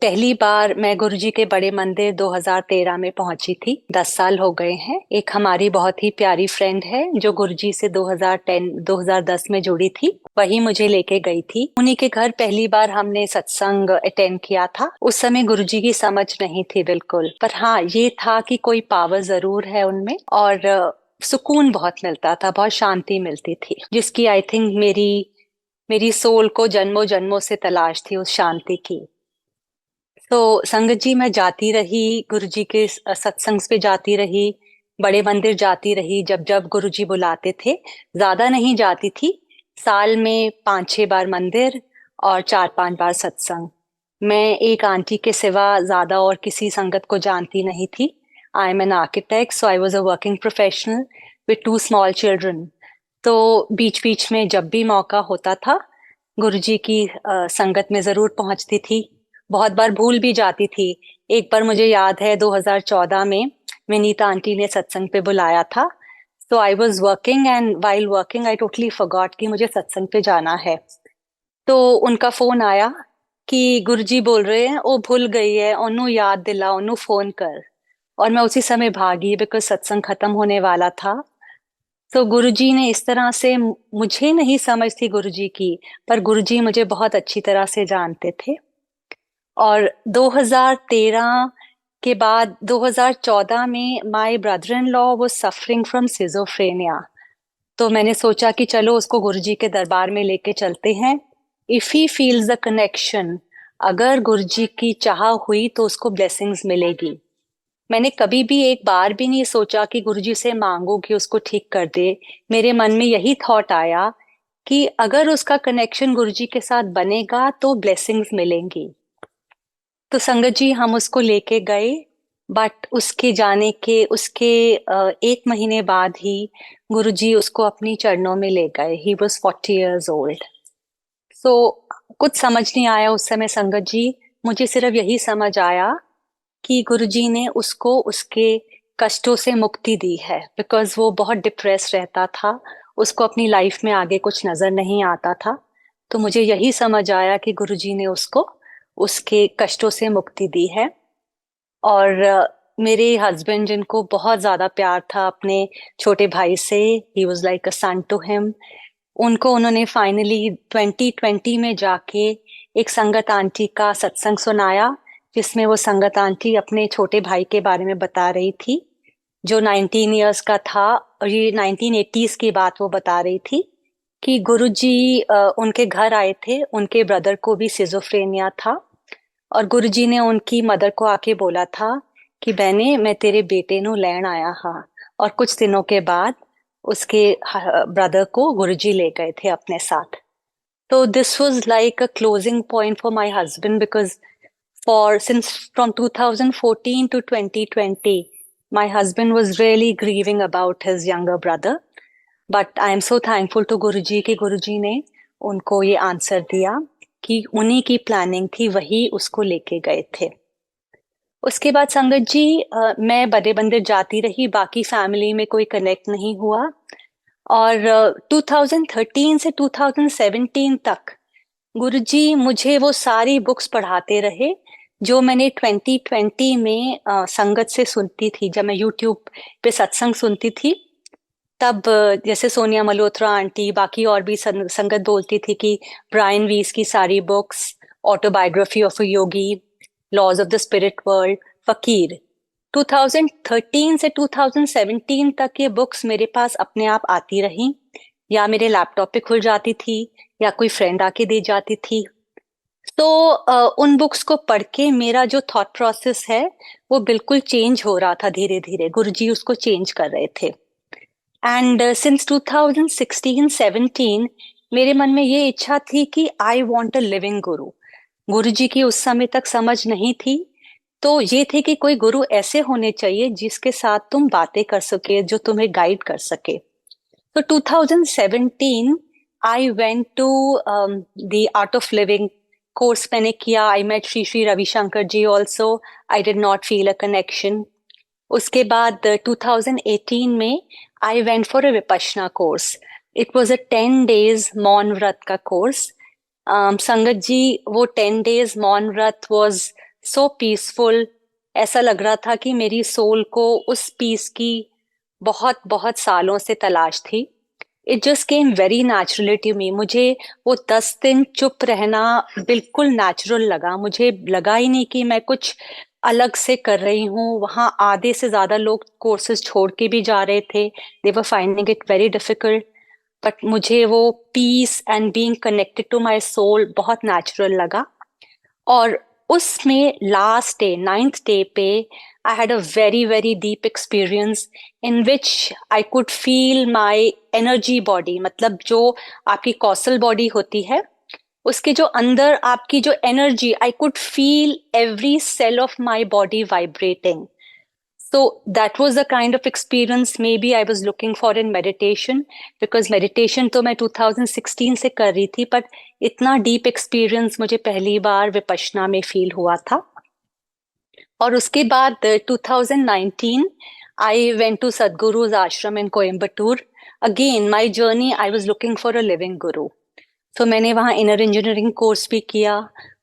पहली बार मैं गुरुजी के बड़े मंदिर 2013 में पहुंची थी। 10 साल हो गए हैं। एक हमारी बहुत ही प्यारी फ्रेंड है जो गुरुजी से 2010 में जुड़ी थी, वही मुझे लेके गई थी। उन्हीं के घर पहली बार हमने सत्संग अटेंड किया था। उस समय गुरुजी की समझ नहीं थी बिल्कुल, पर हाँ ये था कि कोई पावर जरूर है उनमें, और सुकून बहुत मिलता था, बहुत शांति मिलती थी, जिसकी आई थिंक मेरी मेरी सोल को जन्मों जन्मों से तलाश थी, उस शांति की। तो संगत जी, मैं जाती रही गुरुजी के सत्संग पे, जाती रही बड़े मंदिर, जाती रही जब जब गुरुजी बुलाते थे। ज्यादा नहीं जाती थी, साल में 5-6 बार मंदिर और 4-5 बार सत्संग। मैं एक आंटी के सिवा ज्यादा और किसी संगत को जानती नहीं थी। आई am an architect, so I was a working professional with 2 small children. तो बीच बीच में जब भी मौका होता था, गुरुजी की संगत में जरूर पहुंचती थी। बहुत बार भूल भी जाती थी। एक बार मुझे याद है 2014 में विनीता आंटी ने सत्संग पे बुलाया था। तो I was working, and while working I totally forgot कि मुझे सत्संग पे जाना है। तो उनका फोन आया कि गुरुजी बोल रहे हैं, ओ भूल गई है, ओनू याद दिला, ओनू फोन कर। और मैं उसी समय भागी, बिकॉज सत्संग खत्म होने वाला था। तो गुरुजी ने इस तरह से, मुझे नहीं समझ थी गुरुजी की, पर गुरुजी मुझे बहुत अच्छी तरह से जानते थे। और 2013 के बाद 2014 में my brother in law was suffering from schizophrenia. तो मैंने सोचा कि चलो उसको गुरुजी के दरबार में लेके चलते हैं। If he feels the connection, अगर गुरुजी की चाह हुई तो उसको ब्लेसिंग्स मिलेगी। मैंने कभी भी एक बार भी नहीं सोचा कि गुरुजी से मांगू कि उसको ठीक कर दे। मेरे मन में यही थॉट आया कि अगर उसका कनेक्शन गुरुजी के साथ बनेगा तो ब्लेसिंग्स मिलेंगी। तो संगत जी, हम उसको लेके गए। बट उसके जाने के उसके 1 महीने बाद ही गुरुजी उसको अपनी चरणों में ले गए। He was 40 years old। सो कुछ समझ नहीं आया उस समय संगत जी। मुझे सिर्फ यही समझ आया कि गुरुजी ने उसको उसके कष्टों से मुक्ति दी है, बिकॉज वो बहुत डिप्रेस रहता था। उसको अपनी लाइफ में आगे कुछ नजर नहीं आता था। तो मुझे यही समझ आया कि गुरुजी ने उसको उसके कष्टों से मुक्ति दी है। और मेरे हस्बैंड, जिनको बहुत ज्यादा प्यार था अपने छोटे भाई से, he was like a son to him, उनको उन्होंने फाइनली 2020 में जाके एक संगत आंटी का सत्संग सुनाया, जिसमें वो संगत आंटी अपने छोटे भाई के बारे में बता रही थी, जो 19 इयर्स का था। और ये 1980s की बात वो बता रही थी कि गुरुजी उनके घर आए थे, उनके ब्रदर को भी सिजोफ्रेनिया था। और गुरुजी ने उनकी मदर को आके बोला था कि बहने, मैं तेरे बेटे नु लैण आया हाँ। और कुछ दिनों के बाद उसके ब्रदर को गुरुजी ले गए थे अपने साथ। तो this was like a closing point for my husband, because for since from 2014 to 2020 my husband was really grieving about his younger brother. But I am so thankful to Guruji कि गुरुजी ने उनको ये आंसर दिया कि उन्हीं की planning थी, वही उसको लेके गए थे। उसके बाद संगत जी, मैं बड़े मंदिर जाती रही, बाकी फैमिली में कोई कनेक्ट नहीं हुआ। और 2013 से 2017 तक गुरुजी मुझे वो सारी बुक्स पढ़ाते रहे जो मैंने 2020 में संगत से सुनती थी। जब मैं यूट्यूब पे सत्संग सुनती थी, तब जैसे सोनिया मल्होत्रा आंटी, बाकी और भी संगत बोलती थी कि ब्रायन वीस की सारी books, autobiography of a yogi, laws of the spirit world, फकीर, 2013 से 2017 तक ये बुक्स मेरे पास अपने आप आती रही, या मेरे लैपटॉप पे खुल जाती थी, या कोई फ्रेंड आके दे जाती थी। तो उन बुक्स को पढ़ के मेरा जो थॉट प्रोसेस है वो बिल्कुल चेंज हो रहा था। धीरे धीरे गुरुजी उसको चेंज कर रहे थे। एंड सिंस 2016-17 मेरे मन में ये इच्छा थी कि आई वांट अ लिविंग गुरु। गुरुजी की उस समय तक समझ नहीं थी। तो ये थे कि कोई गुरु ऐसे होने चाहिए जिसके साथ तुम बातें कर सके, जो तुम्हें गाइड कर सके। So 2017, I went to the Art of Living course मैंने किया. I met Shri Shri Ravi Shankar ji also. I did not feel a connection. उसके बाद 2018 में I went for a Vipassana course. It was a 10 days मौन व्रत का course. संगत जी, वो 10 days मौन व्रत was so peaceful. ऐसा लग रहा था कि मेरी सोल को उस पीस की बहुत बहुत सालों से तलाश थी. It just came very naturally to me. मुझे वो 10 दिन चुप रहना बिल्कुल नेचुरल लगा. मुझे लगा ही नहीं कि मैं कुछ अलग से कर रही हूँ. वहाँ आधे से ज्यादा लोग कोर्सेज छोड़ के भी जा रहे थे. They were finding it very difficult. But मुझे वो peace and being connected to my soul बहुत नेचुरल लगा. और उसमें लास्ट डे, 9th डे पे, I had a very very deep experience in which I could feel my energy body. मतलब जो आपकी कौशल बॉडी होती है, उसके जो अंदर आपकी जो energy, I could feel every cell of my body vibrating. So that was the kind of experience maybe I was looking for in meditation, because meditation तो मैं 2016 से कर रही थी, but इतना deep experience मुझे पहली बार विपश्यना में फील हुआ था. और उसके बाद 2019 I went to Sadhguru's ashram in Coimbatore. Again, my journey, I was looking for a living guru. So मैंने वहाँ inner engineering course भी किया,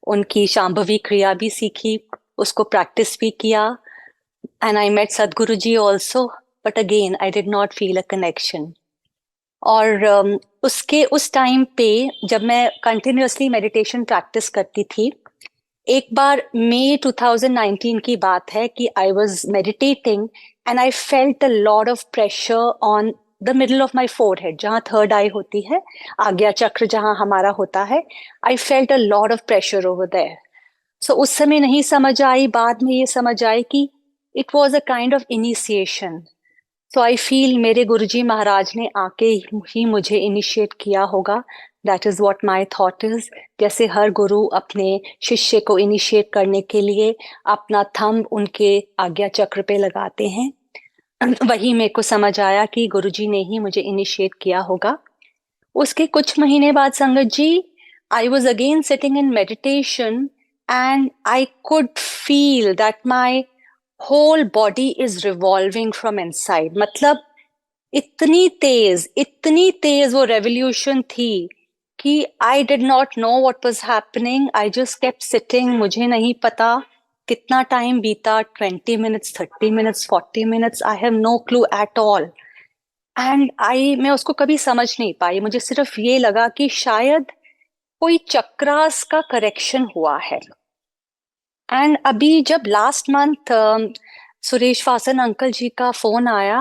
उनकी शांभवी क्रिया भी सीखी, उसको practice भी किया. And I met Sadhguru ji also, but again, I did not feel a connection. और उसके उस टाइम पे जब मैं कंटिन्यूअसली मेडिटेशन प्रैक्टिस करती थी, एक बार मई 2019 की बात है कि I was meditating and I felt a lot of pressure on the middle of my forehead, जहाँ थर्ड आई होती है, आज्ञा चक्र जहाँ हमारा होता है. I felt a lot of pressure over there. So उस समय नहीं समझ आई, बाद में ये समझ आई कि it was a kind of initiation. So I feel मेरे गुरुजी महाराज ने आके ही मुझे इनिशिएट किया होगा. That is what my thought is. जैसे हर गुरु अपने शिष्य को इनिशिएट करने के लिए अपना थंब उनके आज्ञा चक्र पे लगाते हैं, वही मेरे को समझ आया कि गुरुजी ने ही मुझे इनिशिएट किया होगा. उसके कुछ महीने बाद Sangat ji, I was again sitting in meditation and I could feel that my whole body is revolving from inside. मतलब इतनी तेज वो revolution थी कि I did not know what was happening. I just kept sitting. मुझे नहीं पता कितना टाइम बीता, 20 minutes, 30 minutes, 40 minutes, I have no clue at all. And मैं उसको कभी समझ नहीं पाई. मुझे सिर्फ ये लगा कि शायद कोई चक्रास का करेक्शन हुआ है. एंड अभी जब last month Suresh Vasan uncle ji का फोन आया,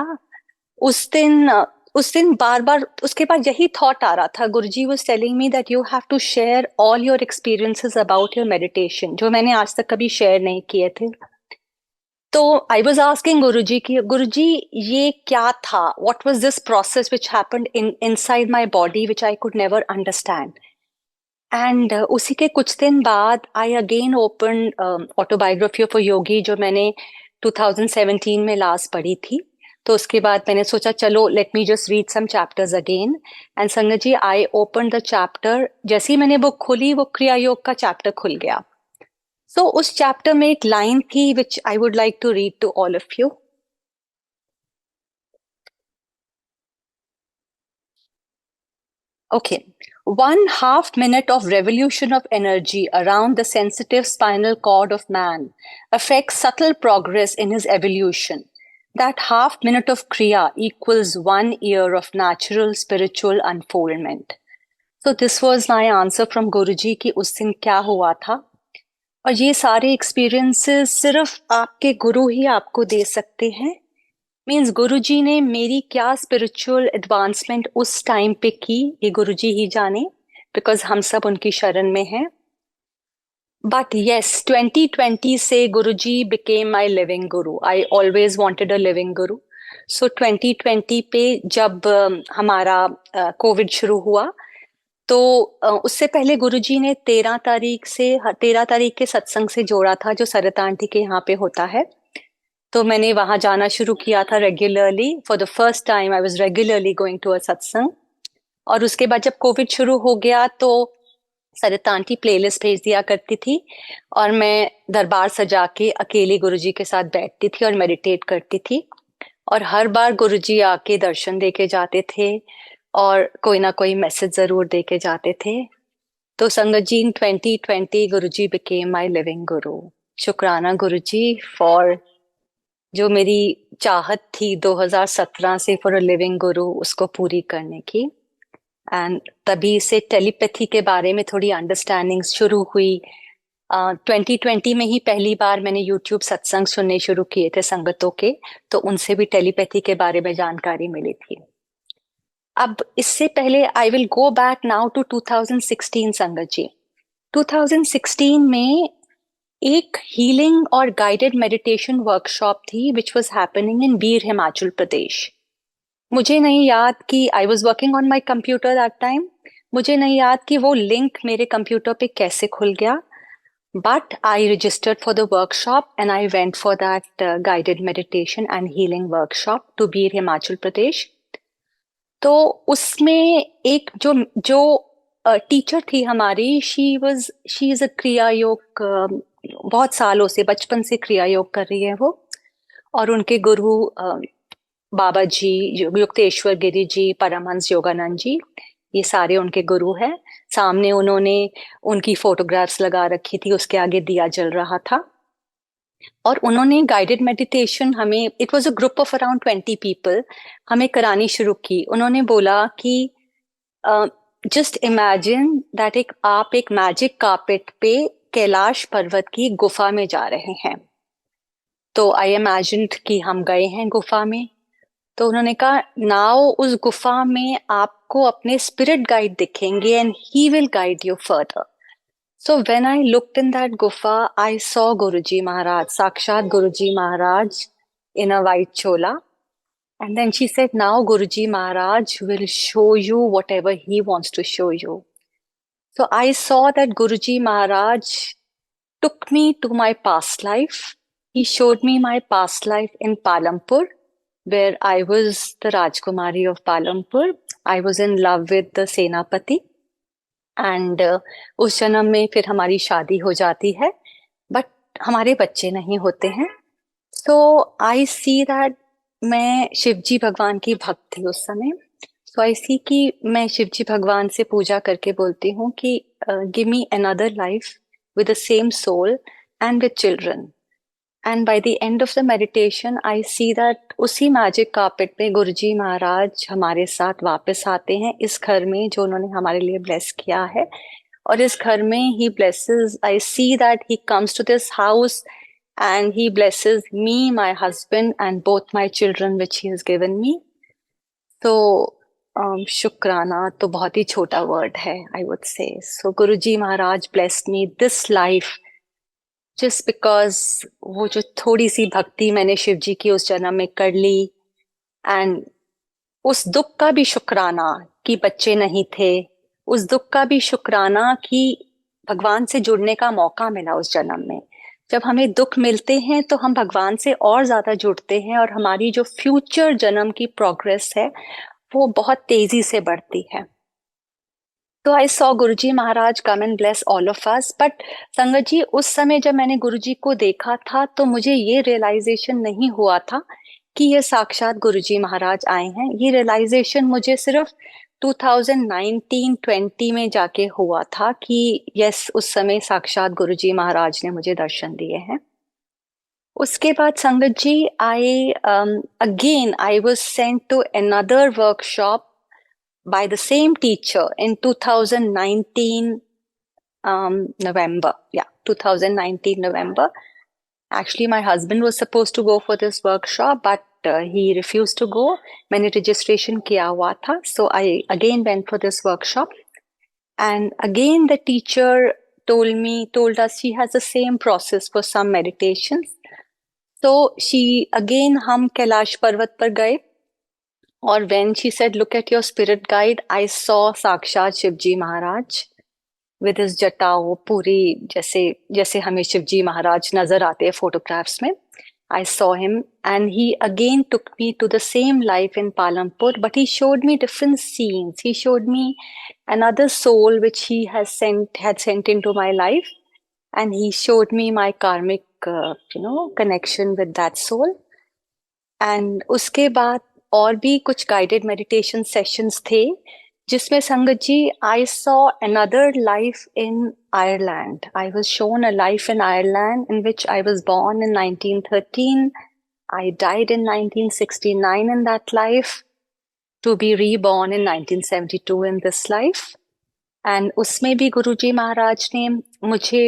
उस दिन बार बार उसके बाद यही थॉट आ रहा था. Guruji was telling me that you have to share all your experiences about your meditation, जो मैंने आज तक कभी शेयर नहीं किए थे. तो आई वाज आस्किंग गुरुजी कि गुरुजी ये क्या था, what was this process which happened inside my body which I could never understand. And उसी के कुछ दिन बाद I again open Autobiography of a Yogi, जो मैंने 2017 में लास्ट पढ़ी थी. तो उसके बाद मैंने सोचा चलो let me just read some chapters again. And संगत ji, I open the chapter. जैसे ही मैंने बुक खोली, वो क्रिया योग का चैप्टर खुल गया. सो उस चैप्टर में एक लाइन थी which I would like to read to all of you. Okay. 1/2 minute of revolution of energy around the sensitive spinal cord of man affects subtle progress in his evolution. That half minute of Kriya equals 1 year of natural spiritual unfoldment. So this was my answer from Guruji कि उस दिन क्या हुआ था. और ये सारे experiences सिर्फ आपके गुरु ही आपको दे सकते हैं. मीन्स गुरुजी ने मेरी क्या स्पिरिचुअल एडवांसमेंट उस टाइम पे की, ये गुरुजी ही जाने, बिकॉज हम सब उनकी शरण में हैं. बट यस, 2020 से गुरुजी became my living Guru. I always wanted a living गुरु. सो 2020 पे जब हमारा कोविड शुरू हुआ, तो उससे पहले गुरुजी ने 13 तारीख के सत्संग से जोड़ा था, जो सरता आंटी के यहाँ पे होता है. तो मैंने वहां जाना शुरू किया था regularly. For the first time I was regularly going to a satsang. और उसके बाद जब कोविड शुरू हो गया तो सरिता आंटी प्लेलिस्ट भेज दिया करती थी, और मैं दरबार सजा के अकेले गुरुजी के साथ बैठती थी और मेडिटेट करती थी। और हर बार गुरुजी आके दर्शन दे के जाते थे और कोई ना कोई मैसेज जरूर दे के जाते थे। तो संगत जी, इन 2020 गुरुजी बिकेम माय लिविंग गुरु। शुक्राना गुरुजी फॉर जो मेरी चाहत थी 2017 से फॉर अ लिविंग गुरु, उसको पूरी करने की। एंड तभी से टेलीपैथी के बारे में थोड़ी अंडरस्टैंडिंग शुरू हुई। 2020 में ही पहली बार मैंने यूट्यूब सत्संग सुनने शुरू किए थे संगतों के, तो उनसे भी टेलीपैथी के बारे में जानकारी मिली थी। अब इससे पहले I will go back now to 2016 Sangat जी। 2016 में एक हीलिंग और गाइडेड मेडिटेशन वर्कशॉप थी विच वाज हैपनिंग इन बीर हिमाचल प्रदेश। मुझे नहीं याद कि I was working on my computer that time. मुझे नहीं याद कि वो लिंक मेरे कंप्यूटर पे कैसे खुल गया, but I registered for the workshop and I went for that guided meditation and healing workshop to Bir Himachal Pradesh. तो उसमें एक जो जो टीचर थी हमारी, शी इज अ क्रिया योग, बहुत सालों से, बचपन से क्रिया योग कर रही है वो। और उनके गुरु बाबा जी, युक्तेश्वर गिरी जी, परमहंस योगानंद जी, ये सारे उनके गुरु हैं। सामने उन्होंने उनकी फोटोग्राफ्स लगा रखी थी, उसके आगे दिया जल रहा था। और उन्होंने गाइडेड मेडिटेशन हमें, it was a group of around 20 people, हमें करानी शुरू की। उन्होंने बोला कि जस्ट इमेजिन दैट आप एक मैजिक कारपेट पे कैलाश पर्वत की गुफा में जा रहे हैं। तो आई इमेजिन्ड कि हम गए हैं गुफा में। तो उन्होंने कहा नाउ उस गुफा में आपको अपने स्पिरिट गाइड दिखेंगे and he will guide you further. So when I looked in that gufa I saw Guruji Maharaj, साक्षात Guruji Maharaj in a white chola. And then she said, now Guruji Maharaj will show you whatever he wants to show you. So I saw that Guruji Maharaj took me to my past life. He showed me my past life in Palampur, where I was the Rajkumari of Palampur. I was in love with the Senapati. And उस जन्म में फिर हमारी शादी हो जाती है, but हमारे बच्चे नहीं होते हैं। So I see that मैं शिवजी भगवान की भक्त थी उस समय। सो आई सी कि मैं शिवजी भगवान से पूजा करके बोलती हूँ कि give me another life with the same soul and with children. And by the end of the meditation I see that उसी मैजिक कार्पेट पे गुरुजी महाराज हमारे साथ वापस आते हैं, इस घर में जो उन्होंने हमारे लिए ब्लेस किया है। और इस घर में ही blesses, I see that he comes to this house and he blesses me, my husband, and both my children which he has given me. So शुक्राना तो बहुत ही छोटा वर्ड है, I would say. So Guruji Maharaj blessed me this life just because वो जो थोड़ी सी भक्ति मैंने शिव जी की उस जन्म में कर ली, एंड उस दुख का भी शुक्राना कि बच्चे नहीं थे, उस दुख का भी शुक्राना कि भगवान से जुड़ने का मौका मिला उस जन्म में। जब हमें दुख मिलते हैं तो हम भगवान से और ज्यादा जुड़ते हैं और हमारी जो फ्यूचर जन्म की प्रोग्रेस है वो बहुत तेजी से बढ़ती है। तो I saw Guruji Maharaj come and bless all of us. But संगत जी, उस समय जब मैंने गुरुजी को देखा था तो मुझे ये रियलाइजेशन नहीं हुआ था कि ये साक्षात गुरुजी महाराज आए हैं। ये रियलाइजेशन मुझे सिर्फ 2019-20 में जाके हुआ था कि यस, उस समय साक्षात गुरुजी महाराज ने मुझे दर्शन दिए हैं। उसके बाद Sangat ji, I was sent to another workshop by the same teacher in 2019 November. Yeah, 2019 November. Actually, my husband was supposed to go for this workshop, but he refused to go. मैंने registration किया हुआ था, so I again went for this workshop. And again, the teacher told us she has the same process for some meditations. So she again, हम कैलाश पर्वत पर गए। और when she said, look at your spirit guide, I saw साक्षात शिवजी महाराज with his जटाओं पूरी, जैसे जैसे हमें शिवजी महाराज नजर आते हैं फोटोग्राफ्स में। I saw him, and he again took me to the same life in Palampur, but he showed me different scenes. He showed me another soul which he had sent into my life, and he showed me my karmic, connection with that soul. And उसके बाद और भी कुछ guided meditation sessions थे, जिसमें संगत जी I saw another life in Ireland. I was shown a life in Ireland in which I was born in 1913. I died in 1969 in that life, to be reborn in 1972 in this life. And उसमें भी गुरुजी महाराज ने मुझे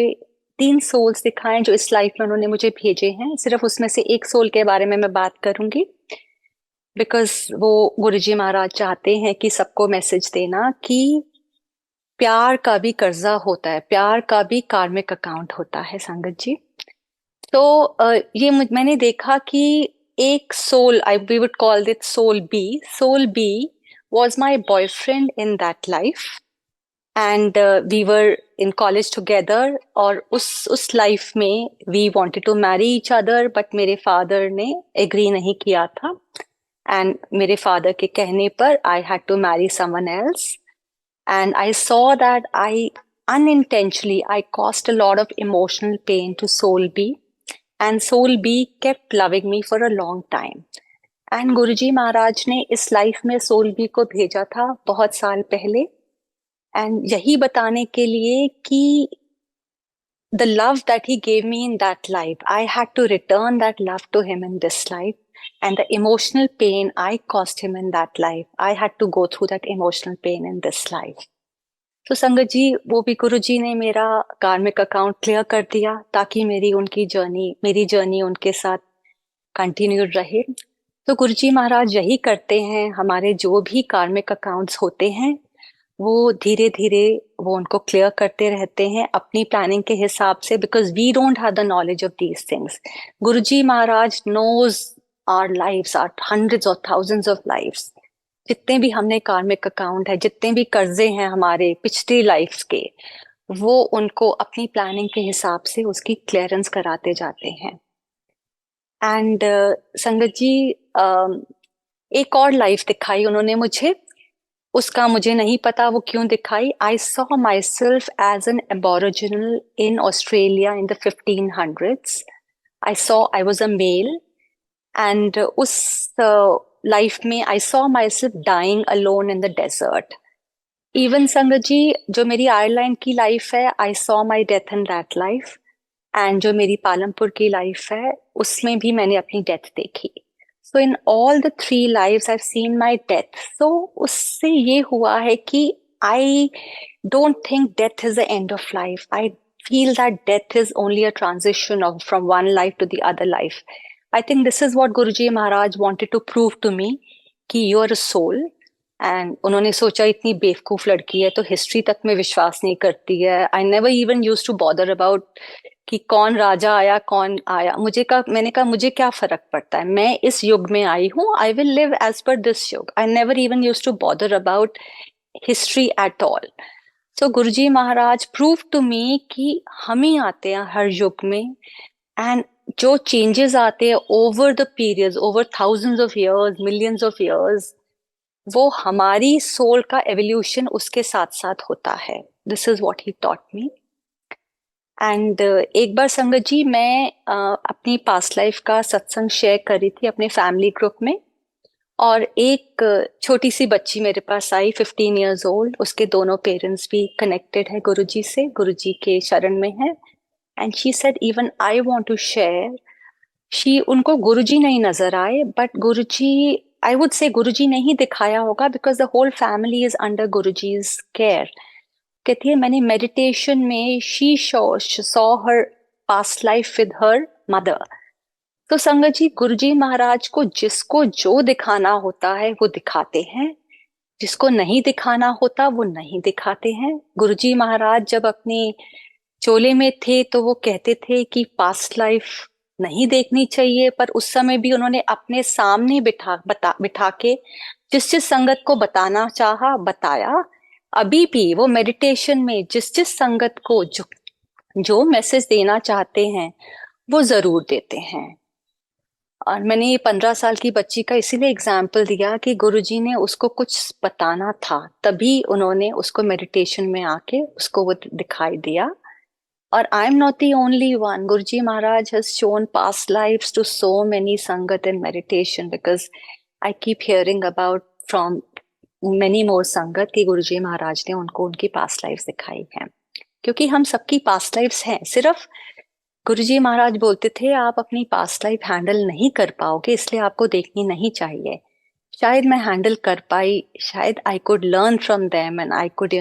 3 souls दिखाए जो इस life में उन्होंने मुझे भेजे हैं। सिर्फ उसमें से एक सोल के बारे में मैं बात करूंगी, बिकॉज वो गुरुजी महाराज चाहते हैं कि सबको मैसेज देना कि प्यार का भी कर्जा होता है, प्यार का भी कार्मिक अकाउंट होता है संगत जी। तो ये मैंने देखा कि एक soul, we would call it soul be was my boyfriend in that life, and we were in college together. और उस लाइफ में we wanted to marry each other, but मेरे फादर ने एग्री नहीं किया था, एंड मेरे फादर के कहने पर I had to marry someone else. And I saw that I unintentionally I caused a lot of emotional pain to soul B, and soul B kept loving me for a long time. And Guruji Maharaj ने इस life में soul B को भेजा था बहुत साल पहले, and यही बताने के लिए कि the love that he gave me in that life, I had to return that love to him in this life, and the emotional pain I cost him in that life, I had to go through that emotional pain in this life. तो संगत जी, वो भी गुरुजी ने मेरा कार्मिक account clear कर दिया ताकि मेरी जर्नी उनके साथ कंटिन्यूड रहे। तो गुरुजी महाराज यही करते हैं, हमारे जो भी कार्मिक अकाउंट्स होते हैं वो धीरे धीरे वो उनको क्लियर करते रहते हैं अपनी प्लानिंग के हिसाब से, because we don't have the knowledge of these things. Guruji Maharaj knows our lives, our hundreds और थाउजेंड्स ऑफ लाइव्स। जितने भी हमने कार्मिक अकाउंट है, जितने भी कर्जे हैं हमारे पिछली लाइफ्स के, वो उनको अपनी प्लानिंग के हिसाब से उसकी क्लियरेंस कराते जाते हैं। एंड संगत जी, एक और लाइफ दिखाई उन्होंने मुझे, उसका मुझे नहीं पता वो क्यों दिखाई। I saw myself as an aboriginal in Australia in the 1500s। I saw I was a male, and उस लाइफ में I saw myself dying alone in the desert. Even sangat ji, जो मेरी आयरलैंड की life है, I saw my death in that life, and जो मेरी पालमपुर की life है उसमें भी मैंने अपनी डेथ देखी। So in all the 3 lives I have seen my death. So उससे ये हुआ है कि I don't think death is the end of life. I feel that death is only a transition from one life to the other life. I think this is what Guruji Maharaj wanted to prove to me कि you are a soul. And उन्होंने सोचा इतनी बेवकूफ लड़की है तो history तक में विश्वास नहीं करती है। I never even used to bother about कि कौन राजा आया कौन आया। मैंने कहा मुझे क्या फर्क पड़ता है, मैं इस युग में आई हूँ, I will live as per this yug. I never even used to bother about history at all. So Guruji Maharaj prove to me कि हम ही आते हैं हर युग में, एंड जो चेंजेस आते हैं over the periods, over thousands of years, millions of years, वो हमारी सोल का एवोल्यूशन उसके साथ साथ होता है। This is what he taught me. And एक बार संगत जी, मैं अपनी पास्ट लाइफ का सत्संग शेयर कर रही थी अपने फैमिली ग्रुप में, और एक छोटी सी बच्ची मेरे पास आई, 15 years old। उसके दोनों पेरेंट्स भी कनेक्टेड है गुरुजी से, गुरुजी के शरण में है। And she said even I want to share. उनको गुरुजी नहीं नजर आए, but Guruji, I would say गुरुजी ने ही दिखाया होगा, because the whole family is under Guruji's care. कहती है मैंने मेडिटेशन में she saw her past life with her mother. तो संगत जी, गुरुजी महाराज को जिसको जो दिखाना होता है वो दिखाते हैं, जिसको नहीं दिखाना होता वो नहीं दिखाते हैं। गुरुजी महाराज जब अपने चोले में थे तो वो कहते थे कि पास्ट लाइफ नहीं देखनी चाहिए, पर उस समय भी उन्होंने अपने सामने बिठा के जिस जिस संगत को बताना चाहा बताया। अभी भी वो मेडिटेशन में जिस जिस संगत को जो मैसेज देना चाहते हैं वो जरूर देते हैं। और मैंने ये 15 साल की बच्ची का इसीलिए एग्जाम्पल दिया कि गुरुजी ने उसको कुछ बताना था, तभी उन्होंने उसको मेडिटेशन में आके उसको वो दिखाई दिया। और I am not the only one. Guruji Maharaj has shown past lives to so many sangat in meditation, because I keep hearing about from many more sangat कि गुरुजी महाराज ने उनको उनकी पास्ट लाइव्स दिखाई है, क्योंकि हम सबकी पास्ट लाइव्स हैं. सिर्फ गुरुजी महाराज बोलते थे आप अपनी पास्ट लाइफ हैंडल नहीं कर पाओगे, इसलिए आपको देखनी नहीं चाहिए. शायद मैं हैंडल कर पाई, शायद I could learn from them and I could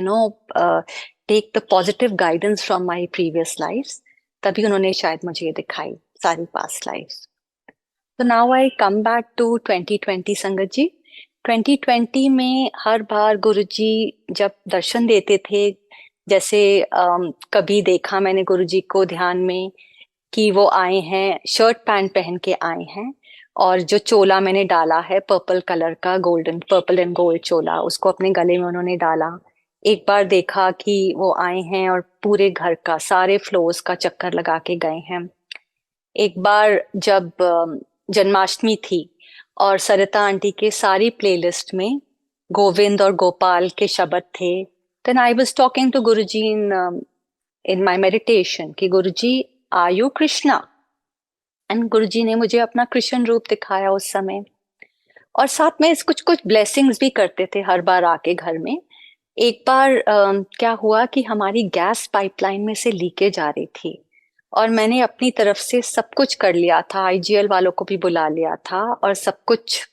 take the positive guidance from my previous lifes. तभी उन्होंने शायद मुझे ये दिखाई सारी पास्ट लाइफ्स. तो now I come back to 2020 sangat जी. 2020 में हर बार गुरुजी जब दर्शन देते थे, जैसे कभी देखा मैंने गुरुजी को ध्यान में कि वो आए हैं, शर्ट पैंट पहन के आए हैं, और जो चोला मैंने डाला है पर्पल कलर का, गोल्डन पर्पल एंड गोल्ड चोला, उसको अपने गले में उन्होंने डाला. एक बार देखा कि वो आए हैं और पूरे घर का सारे फ्लोर्स का चक्कर लगा के गए हैं. एक बार जब जन्माष्टमी थी और सरिता आंटी के सारी प्लेलिस्ट में गोविंद और गोपाल के शब्द थे, then I was talking to Guruji in my meditation कि Guruji are you Krishna. And Guruji ने मुझे अपना कृष्ण रूप दिखाया उस समय, और साथ में कुछ कुछ ब्लेसिंग्स भी करते थे हर बार आके घर में. एक बार क्या हुआ कि हमारी गैस पाइपलाइन में से लीकेज आ रही थी, और मैंने अपनी तरफ से सब कुछ कर लिया था, आईजीएल वालों को भी बुला लिया था और सब कुछ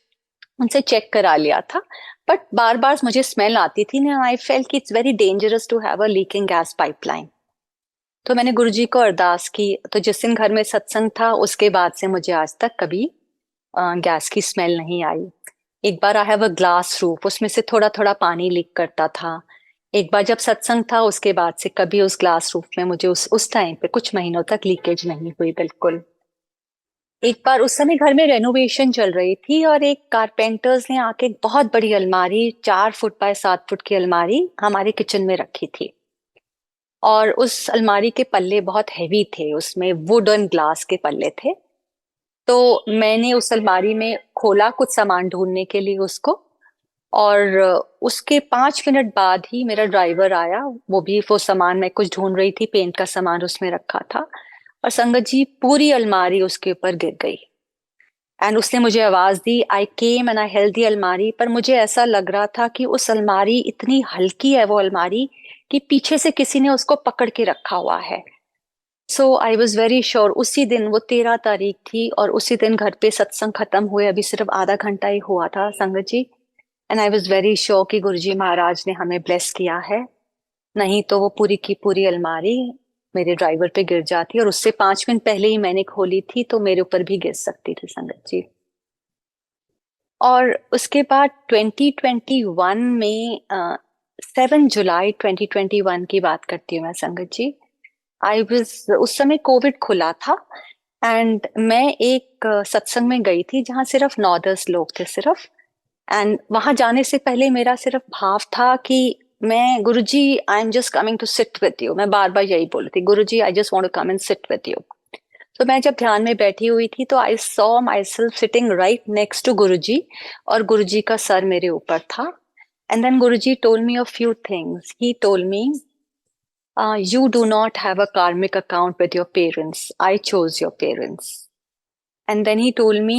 उनसे चेक करा लिया था, बट बार बार मुझे स्मेल आती थी ना. आई फेल्ट कि it's very dangerous to have a leaking gas pipeline. तो मैंने गुरुजी को अरदास की. तो जिस दिन घर में सत्संग था उसके बाद से मुझे आज तक कभी गैस की स्मेल नहीं आई. एक बार I have a glass roof, उसमें से थोड़ा थोड़ा पानी लीक करता था. एक बार जब सत्संग था उसके बाद से कभी उस ग्लास रूफ में मुझे उस टाइम पे कुछ महीनों तक लीकेज नहीं हुई बिल्कुल. एक बार उस समय घर में रेनोवेशन चल रही थी और एक कारपेंटर्स ने आके एक बहुत बड़ी अलमारी, 4 फुट बाय 7 फुट की अलमारी हमारे किचन में रखी थी. और उस अलमारी के पल्ले बहुत हैवी थे, उसमें वुड एंड ग्लास के पल्ले थे. तो मैंने उस अलमारी में खोला कुछ सामान ढूंढने के लिए उसको, और उसके 5 मिनट बाद ही मेरा ड्राइवर आया. वो सामान मैं कुछ ढूंढ रही थी, पेंट का सामान उसमें रखा था, और संगत जी पूरी अलमारी उसके ऊपर गिर गई. एंड उसने मुझे आवाज दी. आई केम एंड आई हेल्ड दी अलमारी, पर मुझे ऐसा लग रहा था कि उस अलमारी इतनी हल्की है वो अलमारी कि पीछे से किसी ने उसको पकड़ के रखा हुआ है. So I was very sure. उसी दिन, वो 13 तारीख थी, और उसी दिन घर पे सत्संग खत्म हुए अभी सिर्फ आधा घंटा ही हुआ था Sangat ji. And I was very sure कि गुरुजी महाराज ने हमें ब्लेस किया है, नहीं तो वो पूरी की पूरी अलमारी मेरे ड्राइवर पे गिर जाती, और उससे 5 मिनट पहले ही मैंने खोली थी तो मेरे ऊपर भी गिर सकती थी संगत जी. और उसके बाद 2021 में 7 जुलाई 2021 की बात करती हूँ मैं संगत जी. उस समय कोविड खुला था, एंड मैं एक सत्संग में गई थी जहां सिर्फ 9-10 लोग थे सिर्फ. एंड वहां जाने से पहले मेरा सिर्फ भाव था कि मैं, Guruji I am just coming to sit with you. मैं बार बार यही बोल रही थी, Guruji I just want to come and sit with you. तो मैं जब ध्यान में बैठी हुई थी तो I saw myself sitting right next to Guruji, और गुरुजी का सर मेरे ऊपर था. And then Guruji told me a few things. He told me, you do not have a karmic account with your parents. I chose your parents. And then he told me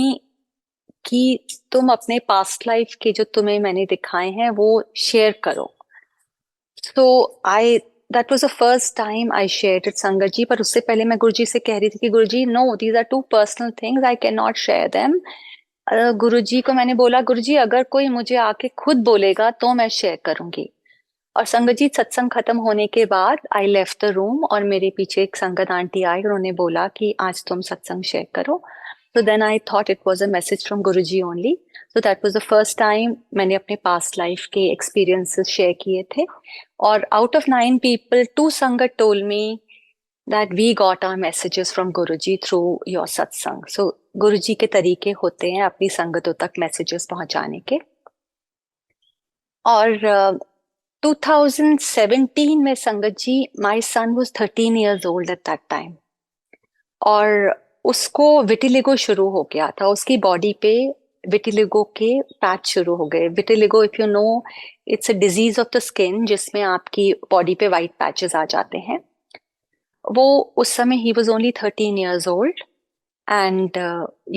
कि तुम अपने past life के जो तुम्हें मैंने दिखाए हैं वो शेयर करो. So I that was the first time I shared it संगत जी. पर उससे पहले मैं गुरुजी से कह रही थी कि गुरुजी no, these are too personal things, I cannot share them. गुरुजी को मैंने बोला, गुरुजी अगर कोई मुझे आके खुद बोलेगा तो मैं शेयर करूंगी. और संगत जी सत्संग खत्म होने के बाद आई लेफ्ट द रूम, और मेरे पीछे एक संगत आंटी आई, उन्होंने बोला कि आज तुम सत्संग शेयर करो. तो then I thought it was a message from Guruji only. So that was the first time मैंने अपने पास्ट लाइफ के एक्सपीरियंसेस शेयर किए थे. और out of 9 people, 2 sangat told me that we got our messages from Guruji through your satsang. So गुरुजी के तरीके होते हैं अपनी संगतों तक मैसेजेस पहुंचाने के. और 2017 में संगत ji, my son was 13 years old at that time. और उसको विटिलिगो शुरू हो गया था, उसकी बॉडी पे विटिलिगो के पैच शुरू हो गए। Vitiligo, if you know, it's a disease of the skin जिसमें आपकी बॉडी पे वाइट पैचेस आ जाते हैं। वो उस समय he was only 13 years old and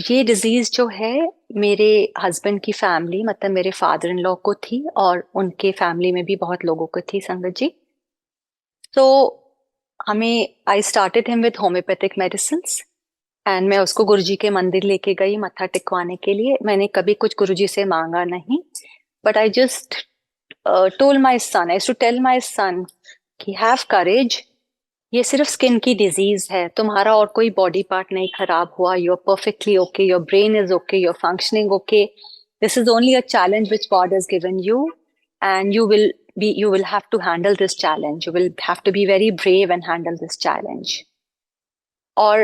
ये डिजीज जो है मेरे हस्बैंड की फैमिली, मतलब मेरे फादर इन लॉ को थी, और उनके फैमिली में भी बहुत लोगों को थी, संगत जी। तो हमें, I started him with homeopathic medicine and मैं उसको गुरुजी के मंदिर लेके गई मत्था टिकवाने के लिए। मैंने कभी कुछ गुरुजी से मांगा नहीं, but I just told my son, I to tell my son कि हैव करेज, ये सिर्फ स्किन की डिजीज है, तुम्हारा और कोई बॉडी पार्ट नहीं खराब हुआ, you are perfectly okay, your brain is okay, you are functioning okay, this is only a challenge which God has given you and you will have to handle this challenge, you will have to be very brave and handle this challenge. और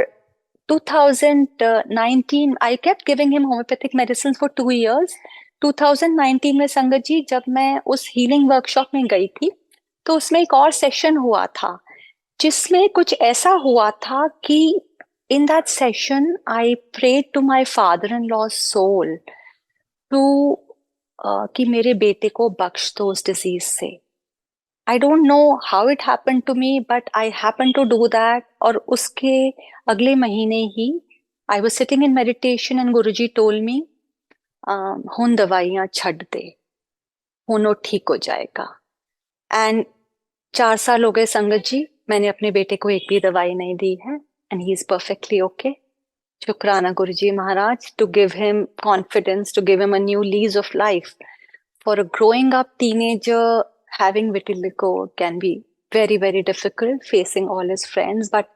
2019 I kept giving him homeopathic medicines for 2 years. 2019 में संगत जी जब मैं उस healing workshop में गई थी, तो उसमें एक और सेशन हुआ था जिसमें कुछ ऐसा हुआ था कि in that session I prayed to my father-in-law's soul to कि मेरे बेटे को बख्श दो उस डिजीज से। I don't know how it happened to me, but I happened to do that. और उसके अगले महीने ही I was sitting in meditation and Guruji told me, हुन दवाइयां छੱਡ दे, हुन वो ठीक हो जाएगा। एंड 4 साल हो गए संगत जी, मैंने अपने बेटे को एक भी दवाई नहीं दी है and he is perfectly okay. शुक्राना Guruji Maharaj, to give him confidence, to give him a new lease of life. For a growing up teenager, having vitiligo can be very, very difficult, facing all his friends, but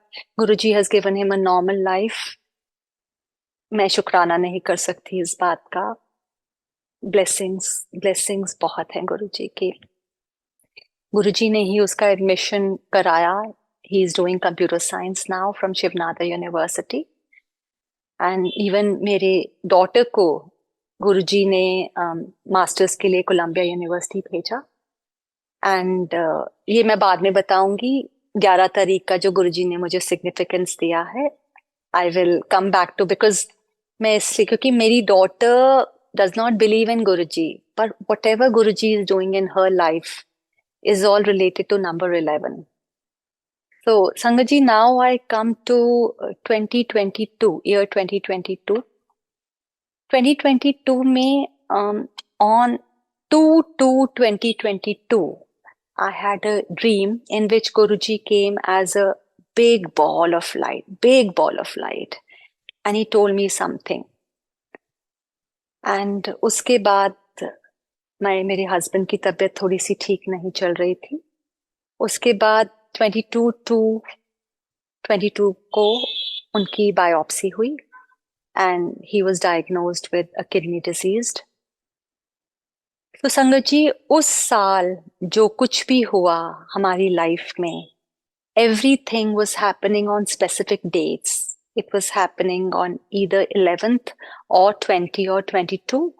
Guruji has given him a normal life. मैं शुक्राना नहीं कर सकती इस बात का। Blessings बहुत हैं गुरुजी की। गुरुजी ने ही उसका एडमिशन कराया। He is doing computer science now from Shivnath university and even मेरे डॉटर को गुरुजी ने मास्टर्स के लिए कोलंबिया यूनिवर्सिटी भेजा। एंड ये मैं बाद में बताऊंगी 11 तारीख का जो गुरुजी ने मुझे सिग्निफिकेंस दिया है। I will come back to, because मैं इसलिए, क्योंकि मेरी daughter does not believe in Guruji, पर whatever Guruji is doing in her life is all related to number 11. So, Sangaji, now I come to 2022, year 2022. 2022 में on 2/2/2022, I had a dream in which Guruji came as a big ball of light, and he told me something. And उसके बाद मेरे husband की तबीयत थोड़ी सी ठीक नहीं चल रही थी। उसके बाद 22/2/22 को उनकी बायोप्सी हुई and he was diagnosed with a kidney disease. तो संगत जी, उस साल जो कुछ भी हुआ हमारी लाइफ में, everything was happening on specific dates. It was happening on either 11th or 20 or 22.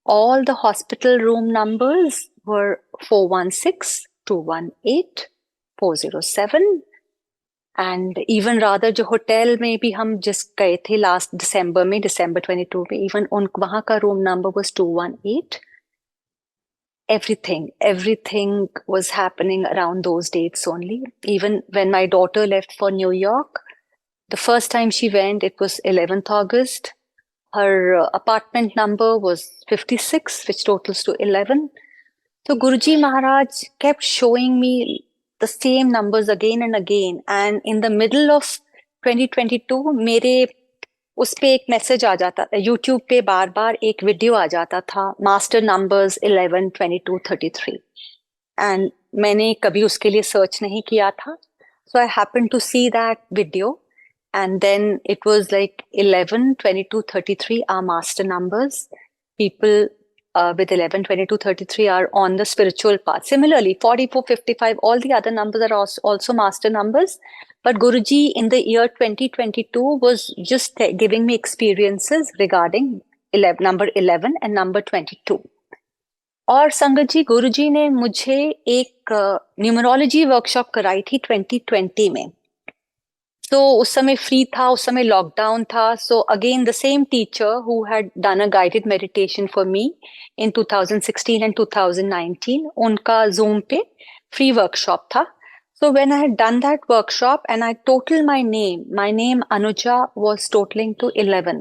All the hospital room numbers were 416, 218, 407, and even rather जो होटल में भी हम जिस गए थे लास्ट दिसंबर में, दिसंबर 22 में, इवन वहां का room number was 218. Everything was happening around those dates only. Even when my daughter left for New York, the first time she went, it was 11th August. Her apartment number was 56, which totals to 11. So Guruji Maharaj kept showing me the same numbers again and again. And in the middle of 2022, मेरे उस पे एक message आ जाता था, YouTube पे बार बार एक video आ जाता था, मास्टर नंबर्स 11, 22, 33. एंड मैंने कभी उसके लिए सर्च नहीं किया था. So I happen to see that video. And then it was like 11, 22, 33 are master numbers. People with 11, 22, 33 are on the spiritual path. Similarly, 44, 55, all the other numbers are also master numbers. But Guruji in the year 2022 was just giving me experiences regarding number 11 and number 22. और संगत जी, गुरुजी ने मुझे एक numerology workshop कराई थी 2020 में. तो उस समय फ्री था, उस समय लॉकडाउन था. So again the same teacher who had done a guided meditation for me in 2016 and 2019, उनका जूम पे फ्री वर्कशॉप था. So when I had done that workshop and I totaled my name Anuja was totaling to 11.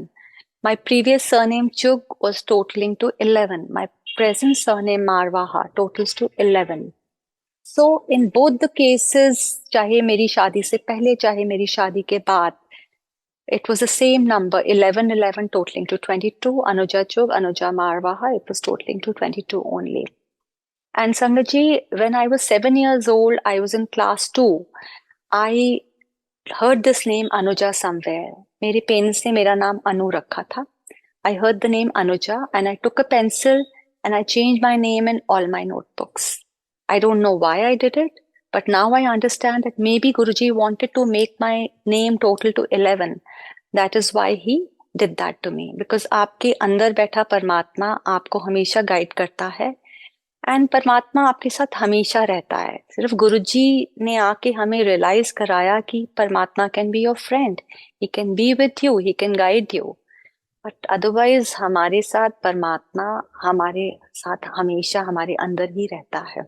My previous surname Chug was totaling to 11. My present surname Marwaha totals to 11. So in both the cases, चाहे मेरी शादी से पहले चाहे मेरी शादी के बाद, it was the same number, 11 11 totaling to 22. Anuja Chug, Anuja Marwaha, it was totaling to 22 only. And Sangaji, when I was 7 years old, I was in class 2. I heard this name Anuja somewhere. मेरे parents ने मेरा नाम अनु रखा था. I heard the name Anuja and I took a pencil and I changed my name in all my notebooks. I don't know why I did it, but now I understand that maybe Guruji wanted to make my name total to 11. That is why he did that to me. Because आपके अंदर बैठा परमात्मा आपको हमेशा guide करता है. And परमात्मा आपके साथ हमेशा रहता है. सिर्फ गुरुजी ने आके हमें रियलाइज कराया कि परमात्मा can be your friend, he can be with you, he can guide you, but otherwise हमारे साथ परमात्मा हमारे साथ हमेशा हमारे अंदर ही रहता है.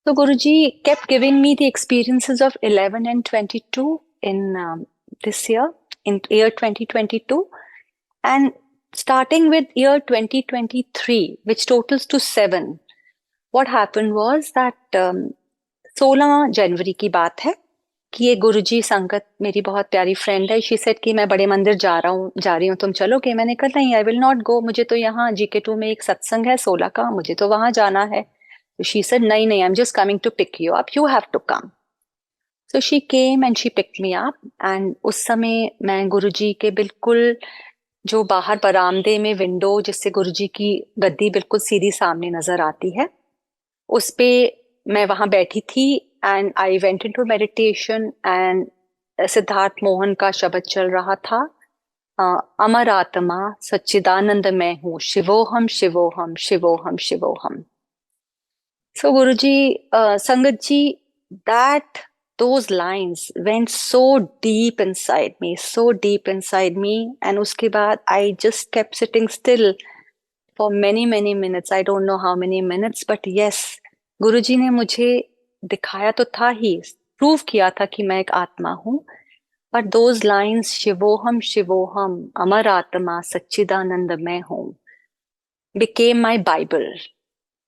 तो गुरुजी kept giving me the experiences of 11 and 22 in this year, in year 2022, and starting with year 2023, which totals to 7, what happened was that 16 जनवरी की बात है कि ये गुरुजी संगत मेरी बहुत प्यारी फ्रेंड है. शी सेड कि मैं बड़े मंदिर जा रही हूँ, तुम चलोगे? मैंने कहा नहीं, आई विल नॉट गो, मुझे तो यहाँ GK2 में एक सत्संग है 16 का, मुझे तो वहां जाना है. तो शी सेड नहीं नहीं, I am just coming to pick you up, you have to come. So she came and she picked me up. And उस समय मैं गुरुजी के बिल्कुल जो बाहर बरामदे में विंडो जिससे गुरुजी की गद्दी बिल्कुल सीधी सामने नजर आती है, उस पे मैं वहां बैठी थी. And I went into meditation and Siddharth Mohan का शब्द चल रहा था, अमर आत्मा सच्चिदानंद मैं हूँ, शिवोहम शिवोहम शिवोहम शिवोहम. सो गुरुजी, संगत जी, that those lines went so deep inside me, so deep inside me. And उसके बाद I just kept sitting still for many many minutes. I don't know how many minutes, but yes, गुरुजी ने मुझे दिखाया तो था ही, प्रूव किया था कि मैं एक आत्मा हूँ. But those lines, शिवोहम शिवोहम अमर आत्मा सच्चिदानंद मैं हूँ, became my Bible.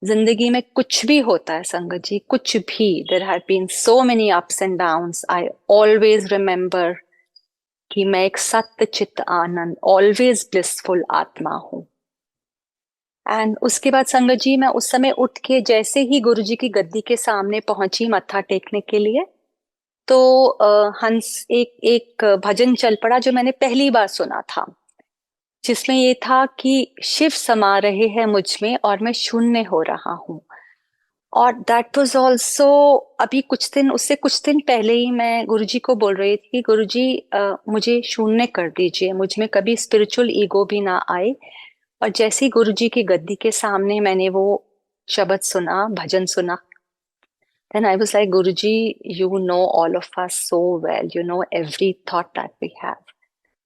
जिंदगी में कुछ भी होता है संगत जी, कुछ भी, there have been so many ups and downs, I always remember कि मैं एक सत्य चित्त आनंद, ऑलवेज ब्लिसफुल आत्मा हूं. एंड उसके बाद संगत जी, मैं उस समय उठ के जैसे ही गुरुजी की गद्दी के सामने पहुंची मत्था टेकने के लिए, तो हंस एक भजन चल पड़ा जो मैंने पहली बार सुना था, जिसमें ये था कि शिव समा रहे हैं मुझ में और मैं शून्य हो रहा हूं. और दैट वाज ऑल्सो, अभी उससे कुछ दिन पहले ही मैं गुरुजी को बोल रही थी कि गुरुजी मुझे शून्य कर दीजिए, मुझ में कभी स्पिरिचुअल ईगो भी ना आए. और जैसे ही गुरुजी की गद्दी के सामने मैंने वो शब्द सुना, भजन सुना, then I was like, Guruji, you know all of us so well, you know every thought that we have.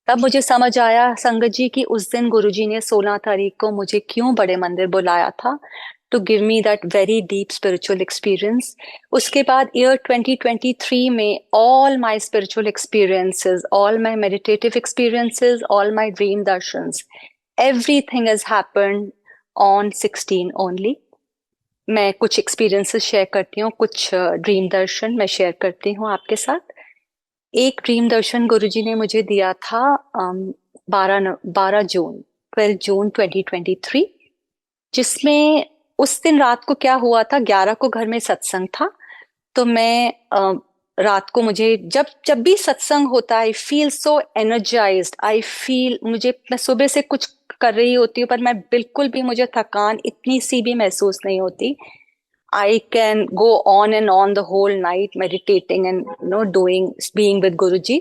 तब मुझे समझ आया संगत जी कि उस दिन गुरुजी ने 16 तारीख को मुझे क्यों बड़े मंदिर बुलाया था, to give me that very deep spiritual experience. उसके बाद year 2023 में all my spiritual experiences, all my meditative experiences, all my dream darshans, everything has happened on 16 only. मैं कुछ experiences शेयर करती हूँ, कुछ ड्रीम दर्शन मैं शेयर करती हूँ आपके साथ. एक ड्रीम दर्शन गुरुजी ने मुझे दिया था 12 जून 12 जून 2023, जिसमें उस दिन रात को क्या हुआ था, 11 को घर में सत्संग था. तो मैं रात को, मुझे जब भी सत्संग होता है, I feel so energised, I feel, मैं सुबह से कुछ कर रही होती हूँ पर मैं बिल्कुल भी, मुझे थकान इतनी सी भी महसूस नहीं होती. I can go on and on the whole night meditating and being with Guruji.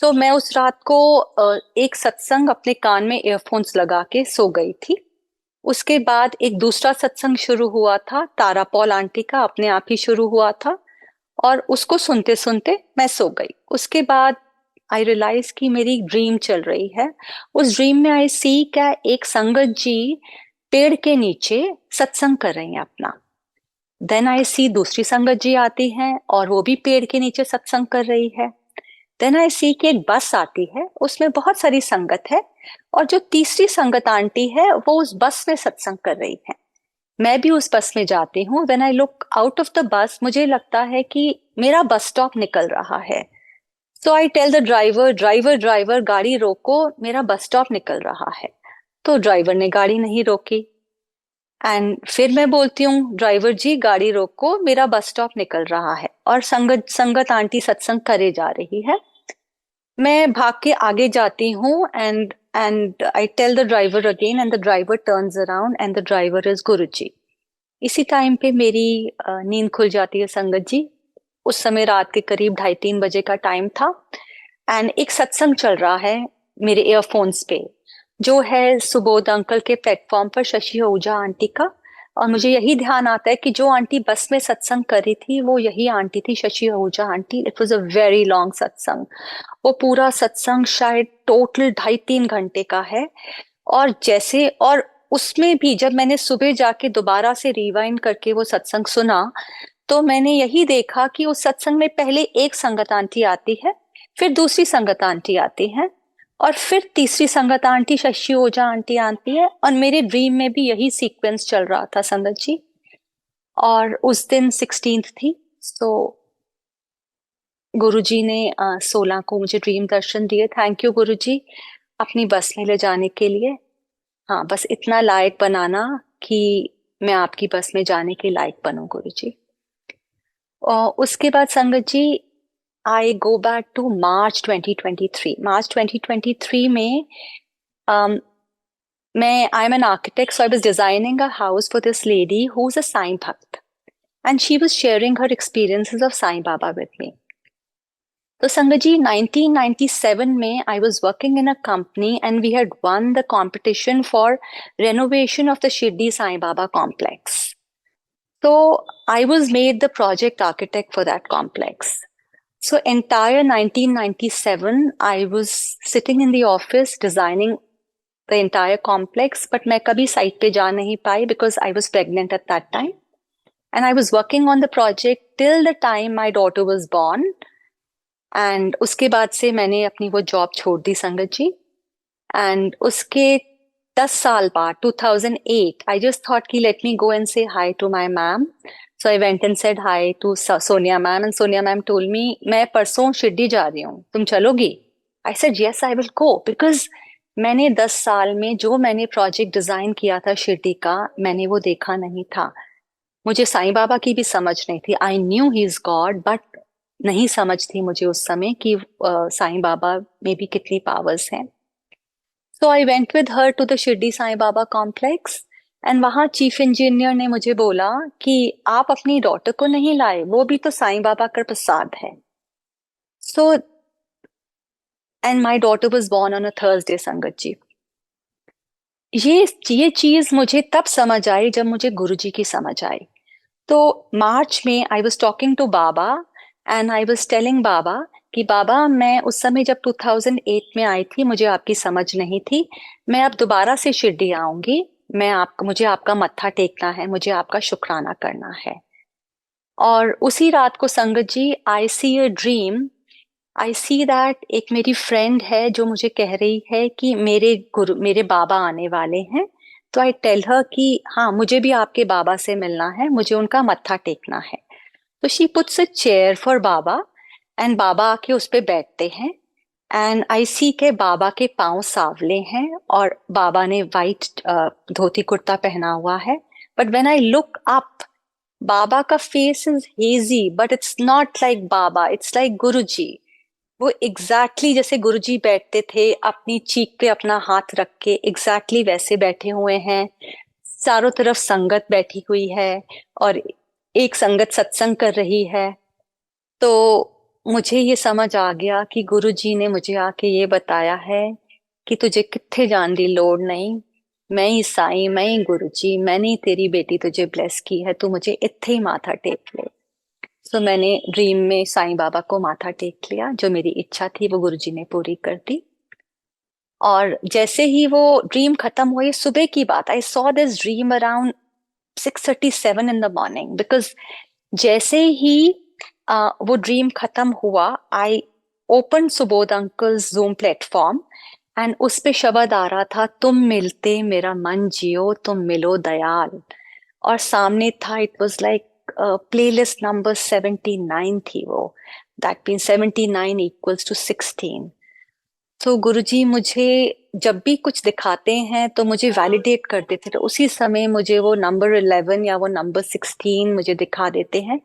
So मैं उस रात को एक सत्संग अपने कान में ईयरफोन्स लगा के सो गई थी. उसके बाद एक दूसरा सत्संग शुरू हुआ था, तारा पॉल आंटी का, अपने आप ही शुरू हुआ था. और उसको सुनते सुनते मैं सो गई। उसके बाद आई रियलाइज कि मेरी ड्रीम चल रही है। उस ड्रीम में आई सी क्या एक संगत जी पेड़ के नीचे सत्संग कर रही हैं अपना। देन आई सी दूसरी संगत जी आती हैं और वो भी पेड़ के नीचे सत्संग कर रही है। देन आई सी कि एक बस आती है, उसमें बहुत सारी संगत है, और जो तीसरी संगत आंटी है वो उस बस में सत्संग कर रही है। मैं भी उस बस में जाती हूँ। When I look out of the bus, मुझे लगता है कि मेरा बस स्टॉप निकल रहा है। So I tell the driver, driver driver गाड़ी रोको, मेरा बस स्टॉप निकल रहा है। तो ड्राइवर ने गाड़ी नहीं रोकी। एंड फिर मैं बोलती हूँ, ड्राइवर जी गाड़ी रोको, मेरा बस स्टॉप निकल रहा है। और संगत संगत आंटी सत्संग करे जा रही है। मैं भाग के आगे जाती हूँ and I tell the driver again, and the driver turns around and the driver is Guruji. इसी टाइम पे मेरी नींद खुल जाती है संगत जी। उस समय रात के करीब 2:30-3 बजे का टाइम था। एंड एक सत्संग चल रहा है मेरे ईयरफोन्स पे, जो है सुबोध अंकल के प्लेटफॉर्म पर शशि आहूजा आंटी का। और मुझे यही ध्यान आता है कि जो आंटी बस में सत्संग करी थी वो यही आंटी थी, Shashi Ahuja aunty. It was a very long सत्संग। वो पूरा सत्संग शायद टोटल 2.5-3 घंटे का है। और जैसे, और उसमें भी जब मैंने सुबह जाके दोबारा से रिवाइंड करके वो सत्संग सुना, तो मैंने यही देखा कि उस सत्संग में पहले एक संगत आंटी आती है, फिर दूसरी संगत आंटी आती है, और फिर तीसरी संगत आंटी शशि ओझा आंटी आती है। और मेरे ड्रीम में भी यही सीक्वेंस चल रहा था संगत जी। और उस दिन 16th थी। सो गुरुजी ने 16 को मुझे ड्रीम दर्शन दिए। थैंक यू गुरुजी, अपनी बस में ले जाने के लिए। हाँ, बस इतना लायक बनाना कि मैं आपकी बस में जाने के लायक बनूं गुरुजी। और उसके बाद संगत जी, आई गो बैक टू मार्च 2023। मार्च 2023 में um, मैं I am an architect, so I was designing a house for this lady who is a Sai bhakt, and she was sharing her experiences of Sai Baba with me. तो संगत जी, 1997 में I was working in a company and we had won the competition for renovation of the Shirdi Sai Baba complex. So I was made the project architect for that complex. So entire 1997, I was sitting in the office designing the entire complex, but मैं कभी site पे जा नहीं पाई because I was pregnant at that time. And I was working on the project till the time my daughter was born. And उसके बाद से मैंने अपनी वो जॉब छोड़ दी संगत जी। एंड उसके 10 साल बाद 2008, I just thought कि let me go and say hi to my ma'am. So I went and said hi to Sonia ma'am, and Sonia ma'am told me, मैं परसों शिरडी जा रही हूँ, तुम चलोगी? I said yes, I will go, because मैंने 10 साल में जो मैंने प्रोजेक्ट डिजाइन किया था शिरडी का, मैंने वो देखा नहीं था। मुझे साईं बाबा की भी समझ नहीं थी। I knew he is God, but नहीं समझ थी मुझे उस समय कि साईं बाबा में भी कितनी पावर्स हैं। So I went with her to the Shirdi Sai Baba complex. And वहां चीफ इंजीनियर ने मुझे बोला कि आप अपनी डॉटर को नहीं लाए, वो भी तो साईं बाबा का प्रसाद है। So and my daughter was born on a Thursday संगत जी। ये चीज मुझे तब समझ आई जब मुझे गुरुजी की समझ आई। तो मार्च में I was talking to Baba and I was telling Baba कि बाबा, मैं उस समय जब 2008 में आई थी, मुझे आपकी समझ नहीं थी। मैं अब दोबारा से शिरडी आऊंगी। मुझे आपका मत्था टेकना है, मुझे आपका शुक्राना करना है। और उसी रात को संगत जी, आई see a dream. I see that एक मेरी फ्रेंड है जो मुझे कह रही है कि मेरे बाबा आने वाले हैं। तो आई टेल हर कि हाँ, मुझे भी आपके बाबा से मिलना है, मुझे उनका मत्था टेकना है। तो she puts a chair for Baba, and Baba आके उस पे बैठते हैं। एंड आई सी के बाबा के पांव सांवले हैं और बाबा ने वाइट धोती कुर्ता पहना हुआ है। But when I look up, Baba का face is hazy, but it's not like Baba, it's like Guruji. वो एग्जैक्टली जैसे गुरुजी बैठते थे, अपनी चीक पे अपना हाथ रख के, एग्जैक्टली वैसे बैठे हुए हैं। चारों तरफ संगत बैठी हुई है और एक संगत सत्संग कर रही है। तो मुझे ये समझ आ गया कि गुरुजी ने मुझे आके ये बताया है कि तुझे कित्थे जान दी लोड़ नहीं, मैं ही साईं, मैं ही गुरुजी, मैंने ही तेरी बेटी तुझे ब्लेस की है, तू मुझे इत्थे ही माथा टेक ले। तो मैंने ड्रीम में साईं बाबा को माथा टेक लिया, जो मेरी इच्छा थी वो गुरुजी ने पूरी कर दी। और जैसे ही वो ड्रीम खत्म हुई, सुबह की बात, I saw this dream around 6:37 in the morning, because जैसे ही वो ड्रीम खत्म हुआ, I open Subodh uncle's zoom platform, and उस पे शब्द आ रहा था, तुम मिलते मेरा मन जियो, तुम मिलो दयाल। और सामने था, it was like playlist number 79 थी वो। That mean 79 equals to 16। तो गुरुजी मुझे जब भी कुछ दिखाते हैं तो मुझे वैलिडेट कर देते, तो उसी समय मुझे वो नंबर 11 या वो नंबर 16 मुझे दिखा देते हैं,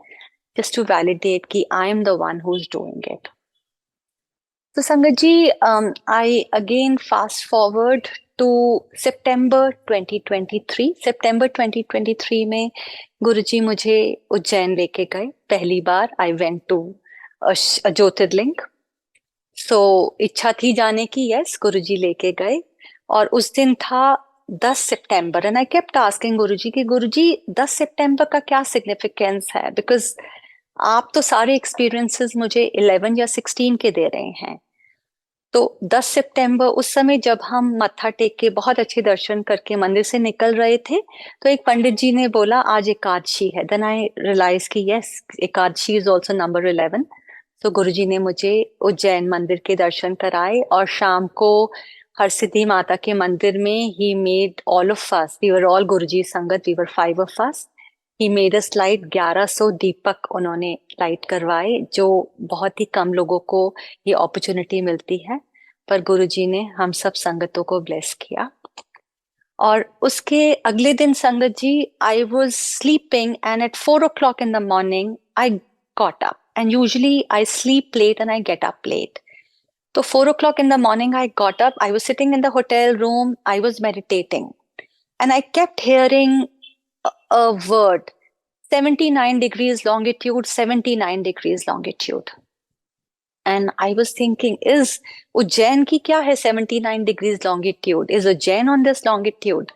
जस्ट टू वैलिडेट कि I am the one who is doing it. तो संगत ji, I again fast forward to September 2023। सितंबर 2023 में गुरुजी मुझे उज्जैन लेके गए पहली बार। आई वेंट टू ज्योतिर्लिंग। सो इच्छा थी जाने की, यस, गुरुजी लेके गए। और उस दिन था 10 सितंबर, एंड आई केप्ट आस्किंग गुरुजी कि गुरुजी 10 सितंबर का क्या सिग्निफिकेंस है, बिकॉज आप तो सारे एक्सपीरियंसेस मुझे 11 या 16 के दे रहे हैं। तो 10 सितंबर, उस समय जब हम मत्था टेक के बहुत अच्छे दर्शन करके मंदिर से निकल रहे थे, तो एक पंडित जी ने बोला आज एकादशी है। देन आई रियलाइज कि yes, Ekadashi is also number 11। तो गुरुजी ने मुझे उज्जैन मंदिर के दर्शन कराए, और शाम को हरसिद्धि माता के मंदिर में he made all of us, we were all Guruji sangat, we were 5 of us, he made us light 1100 deepak उन्होंने लाइट करवाए, जो बहुत ही कम लोगों को ये अपॉर्चुनिटी मिलती है, पर गुरुजी ने हम सब संगतों को ब्लेस किया। और उसके अगले दिन Sangat ji, I was sleeping and at 4 o'clock in the morning I got up, and usually I sleep late and I get up late. तो 4 o'clock in the morning I got up, I was sitting in the hotel room, I was meditating, and I kept hearing a word, 79 degrees longitude, 79 degrees longitude. And I was thinking, is Ujjain की क्या है 79 degrees longitude? Is Ujjain on this longitude?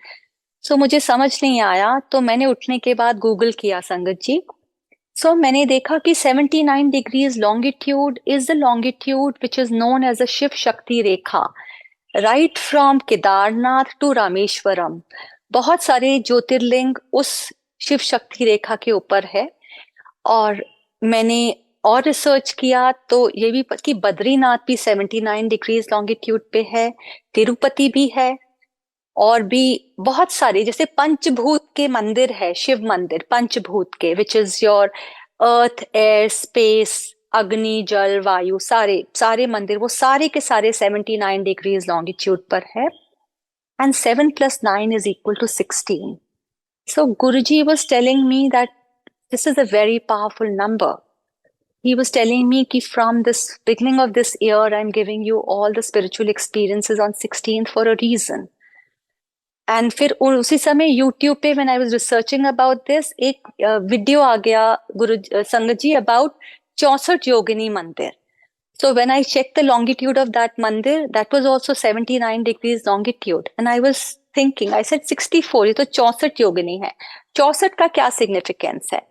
So मुझे समझ नहीं आया, तो मैंने उठने के बाद गूगल किया संगत जी। सो मैंने देखा कि 79 degrees longitude is the longitude which is known as a Shiv Shakti Rekha, right from Kedarnath to Rameshwaram. बहुत सारे ज्योतिर्लिंग उस शिव शक्ति रेखा के ऊपर है। और मैंने और रिसर्च किया तो ये भी कि बद्रीनाथ भी 79 डिग्रीज लॉन्गिट्यूड पे है, तिरुपति भी है, और भी बहुत सारे, जैसे पंचभूत के मंदिर है, शिव मंदिर पंचभूत के, which is your earth, air, space, अग्नि, जल, वायु, सारे सारे मंदिर, वो सारे के सारे 79 डिग्रीज लॉन्गिट्यूड पर है। And 7 + 9 is equal to 16. So Guruji was telling me that this is a very powerful number. He was telling me कि from this beginning of this year, I'm giving you all the spiritual experiences on 16th for a reason. And फिर उसी समय YouTube पे when I was researching about this, एक video आ गया गुरु संगत जी about 64 योगिनी मंदिर। So when I checked the longitude of that mandir, that was also 79 degrees longitude. And I was thinking, I said 64, ये तो 64 योगिनी है, 64 का क्या सिग्निफिकेंस है?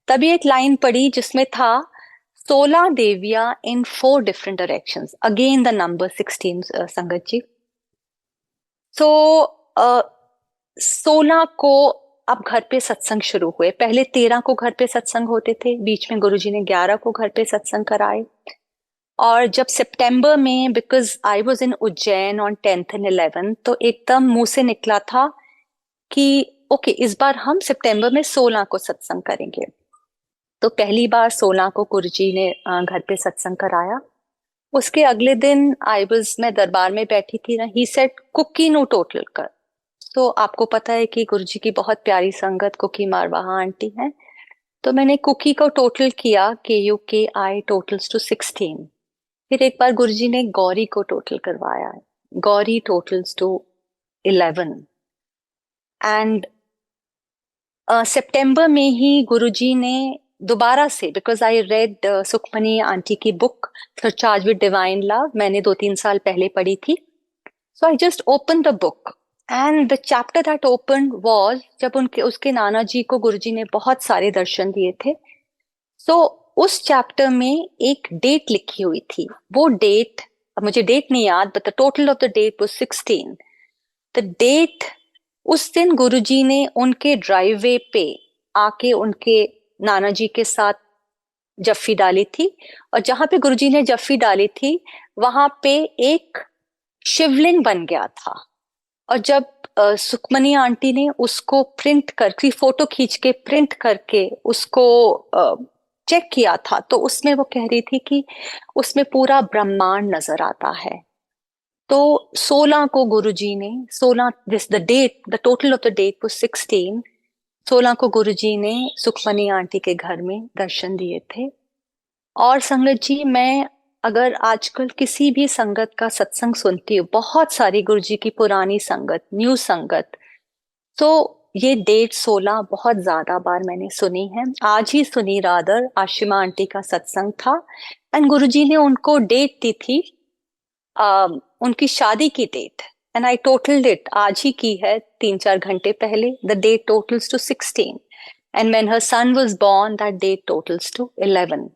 तभी एक लाइन पढ़ी जिसमें था 16 देवियां in 4 different directions. Again the number 16, संगत जी। So 16 को अब घर पे सत्संग शुरू हुए। पहले 13 को घर पे सत्संग होते थे, बीच में गुरुजी ने 11 को घर पे सत्संग कराए। और जब सितंबर में, because I was in Ujjain on 10th and 11th, तो एकदम मुंह से निकला था कि ओके, इस बार हम सितंबर में 16 को सत्संग करेंगे। तो पहली बार 16 को गुरुजी ने घर पे सत्संग कराया। उसके अगले दिन मैं दरबार में बैठी थी ना, ही सेड कुकी नो टोटल कर। तो आपको पता है कि गुरुजी की बहुत प्यारी संगत कुकी मारवाहा आंटी है, तो मैंने कुकी को टोटल किया, KUKI टोटल्स टू 16। फिर एक बार गुरुजी ने गौरी को टोटल करवाया, गौरी टोटल्स टू 11। एंड सितंबर में ही गुरुजी ने दोबारा से, because I read Sukhmani aunty की book surcharge with divine love, मैंने 2-3 साल पहले पढ़ी थी। So I just open the book and the chapter that open was, जब उसके नाना जी को गुरुजी ने बहुत सारे दर्शन दिए थे। सो उस चैप्टर में एक डेट लिखी हुई थी। वो डेट, अब मुझे डेट नहीं याद, but the total of the date was 16। The date, उस दिन गुरुजी ने उनके ड्राइववे पे आके उनके नाना जी के साथ जफ्फी डाली थी, और जहां पे गुरुजी ने जफ्फी डाली थी वहां पे एक शिवलिंग बन गया था। और जब सुखमनी आंटी ने उसको प्रिंट करके, फोटो खींच के प्रिंट करके उसको चेक किया था, तो उसमें वो कह रही थी कि उसमें पूरा ब्रह्मांड नजर आता है। तो 16 को गुरुजी ने, 16, this the date, the total of the date was 16। 16 को गुरुजी ने सुखमनी आंटी के घर में दर्शन दिए थे। और संगत जी, मैं अगर आजकल किसी भी संगत का सत्संग सुनती हूँ, बहुत सारी गुरुजी की पुरानी संगत, न्यू संगत, तो ये डेट 16 बहुत ज्यादा बार मैंने सुनी है। आज ही सुनी, रादर आशिमा आंटी का सत्संग था, एंड गुरुजी ने उनको डेट दी थी, उनकी शादी की date, and I totalled it, आज ही की है 3-4 घंटे पहले। The date totals to 16, and when her son was born that date totals to 11।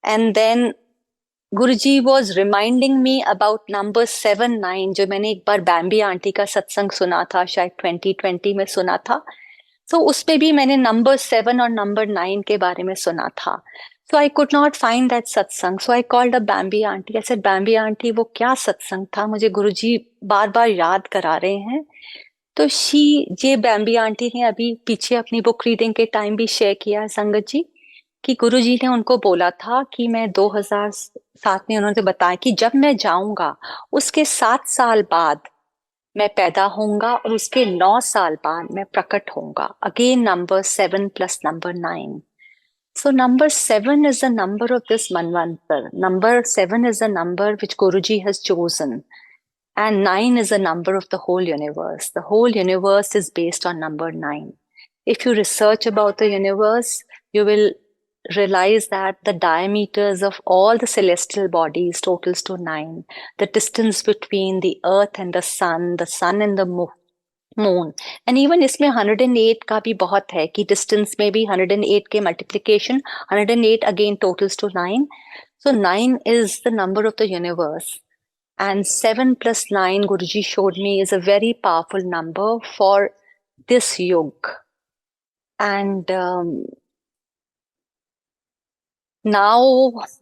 And then Guruji was reminding me about number 7-9, जो मैंने एक बार बैम्बी आंटी का सत्संग सुना था, शायद 2020 में सुना था। तो उसमें भी मैंने नंबर 7 और नंबर 9 के बारे में सुना था। So I could not find that satsang, so I called a Bambi aunty. I said, Bambi aunty, वो क्या सत्संग था, मुझे गुरुजी बार बार याद करा रहे हैं। तो ये बैम्बी आंटी ने अभी पीछे अपनी बुक रीडिंग के टाइम भी शेयर किया है संगत जी, कि गुरुजी ने उनको बोला था कि मैं 2007 में, उन्होंने बताया कि जब मैं जाऊंगा उसके 7 साल बाद मैं पैदा होऊंगा, और उसके 9 साल बाद मैं प्रकट होऊंगा। Again number 7 plus number 9। So number 7 is the number of this Manvantar. Number 7 is the number which Guruji has chosen. And 9 is the number of the whole universe. The whole universe is based on number 9. If you research about the universe, you will realize that the diameters of all the celestial bodies totals to 9. The distance between the earth and the sun and the moon, and even इसमें 108 का भी बहुत है, कि distance में भी 108 के multiplication 108 again totals to 9। So 9 is the number of the universe, and 7 plus 9 Guruji showed me is a very powerful number for this yug. And now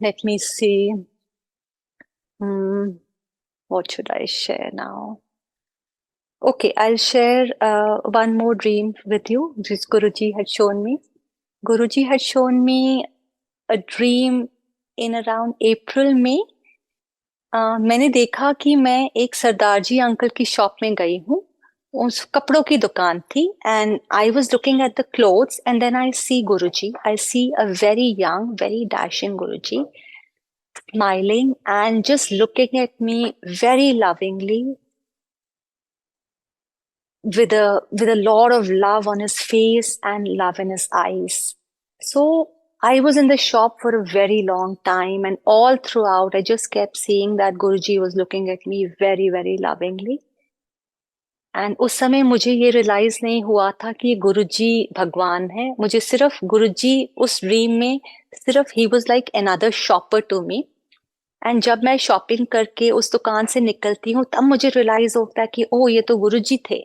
let me see, what should I share now? Okay, I'll share one more dream with you, which Guruji had shown me. Guruji had shown me a dream in around April में। मैंने देखा कि मैं एक सरदार ji uncle की shop में गई हूँ, उस कपड़ों की दुकान थी, and I was looking at the clothes, and then I see Guruji. I see a very young, very dashing Guruji, smiling and just looking at me very lovingly, with a lot of love on his face and love in his eyes. So I was in the shop for a very long time, and all throughout I just kept seeing that Guruji was looking at me very, very lovingly. And उस समय मुझे ये realise नहीं हुआ था कि गुरुजी भगवान है। मुझे सिर्फ गुरुजी उस ड्रीम में, सिर्फ ही was like another shopper to me. And जब मैं शॉपिंग करके उस दुकान से निकलती हूँ, तब मुझे रियलाइज होता है कि ओ, ये तो गुरुजी थे।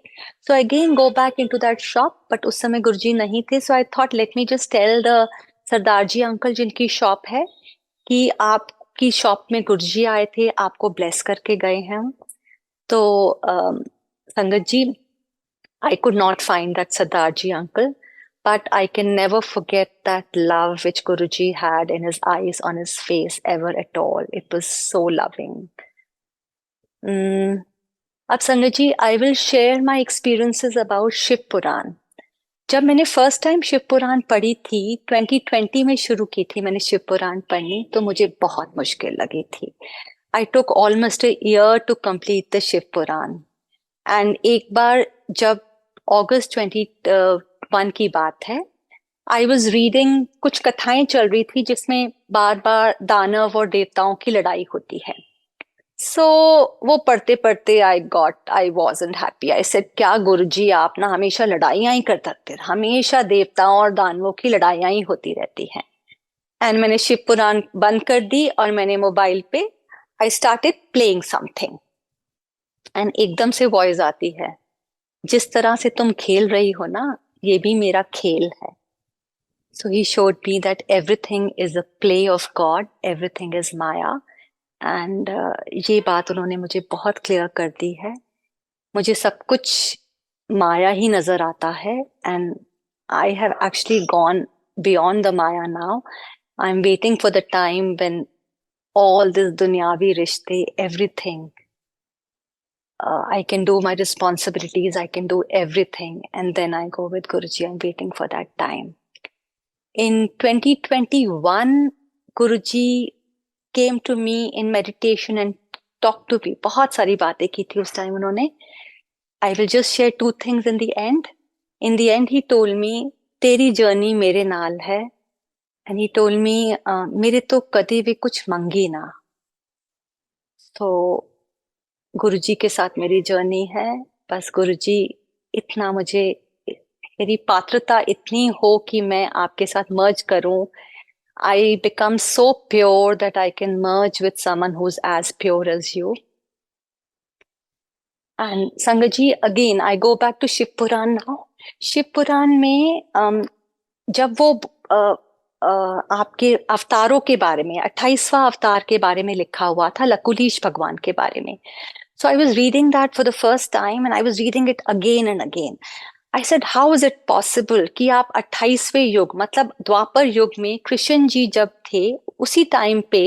So I again go back into that shop, but उस समय गुरुजी नहीं थे। So I thought, let me just tell the Sardar ji uncle जिनकी शॉप है, कि आपकी शॉप में गुरुजी आए थे, आपको ब्लेस करके गए हैं। तो संगत जी, I could not find that Sardarji uncle, but I can never forget that love which Guruji had in his eyes, on his face, ever at all. It was so loving. अब संगत जी, I will share my experiences about Shiv पुराण। जब मैंने first time Shiv पुराण पढ़ी थी, 2020 में शुरू की थी मैंने शिव पुराण पढ़नी, तो मुझे बहुत मुश्किल लगी थी। I took almost a year to complete the Shiv Puran. And एक बार जब अगस्त 21 की बात है, आई वॉज रीडिंग, कुछ कथाएं चल रही थी जिसमें बार बार दानव और देवताओं की लड़ाई होती है। सो वो पढ़ते पढ़ते आई वॉजंट हैप्पी। आई सेड, क्या गुरुजी, आप ना हमेशा लड़ाइयां ही करते रहते, हमेशा देवताओं और दानवों की लड़ाइयां ही होती रहती हैं। एंड मैंने शिव पुराण बंद कर दी और मैंने मोबाइल पे I started playing something and एकदम से वॉइस आती है, जिस तरह से तुम खेल रही हो ना, ये भी मेरा खेल है. So he showed me that everything is a play of God, everything is maya. And ये बात उन्होंने मुझे बहुत क्लियर कर दी है. मुझे सब कुछ माया ही नजर आता है. And I have actually gone beyond the Maya now. I am waiting for the time when all this dunyavi rishte, everything, I can do my responsibilities, I can do everything, and then I go with Guruji. I'm waiting for that time. In 2021, Guruji came to me in meditation and talked to me. बहुत सारी बातें की थी उस time उन्होंने. I will just share two things in the end. In the end, he told me, तेरी journey मेरे नाल है. And he told me, मेरे तो कभी भी कुछ मंगी ना. तो गुरुजी के साथ मेरी जर्नी है. बस गुरुजी इतना मुझे, मेरी पात्रता इतनी हो कि मैं आपके साथ मर्ज करूं. I become so pure that I can merge with someone who is as pure as you. And संगत ji, again I go back to Shiv Puran now. Shiv Puran में जब वो आपके अवतारों के बारे में, 28वां अवतार के बारे में लिखा हुआ था, लकुलीश भगवान के बारे में. So I was reading that for the first time and I was reading it again and again. I said, how is it possible कि आप 28वें युग, मतलब द्वापर युग में कृष्ण जी जब थे, उसी टाइम पे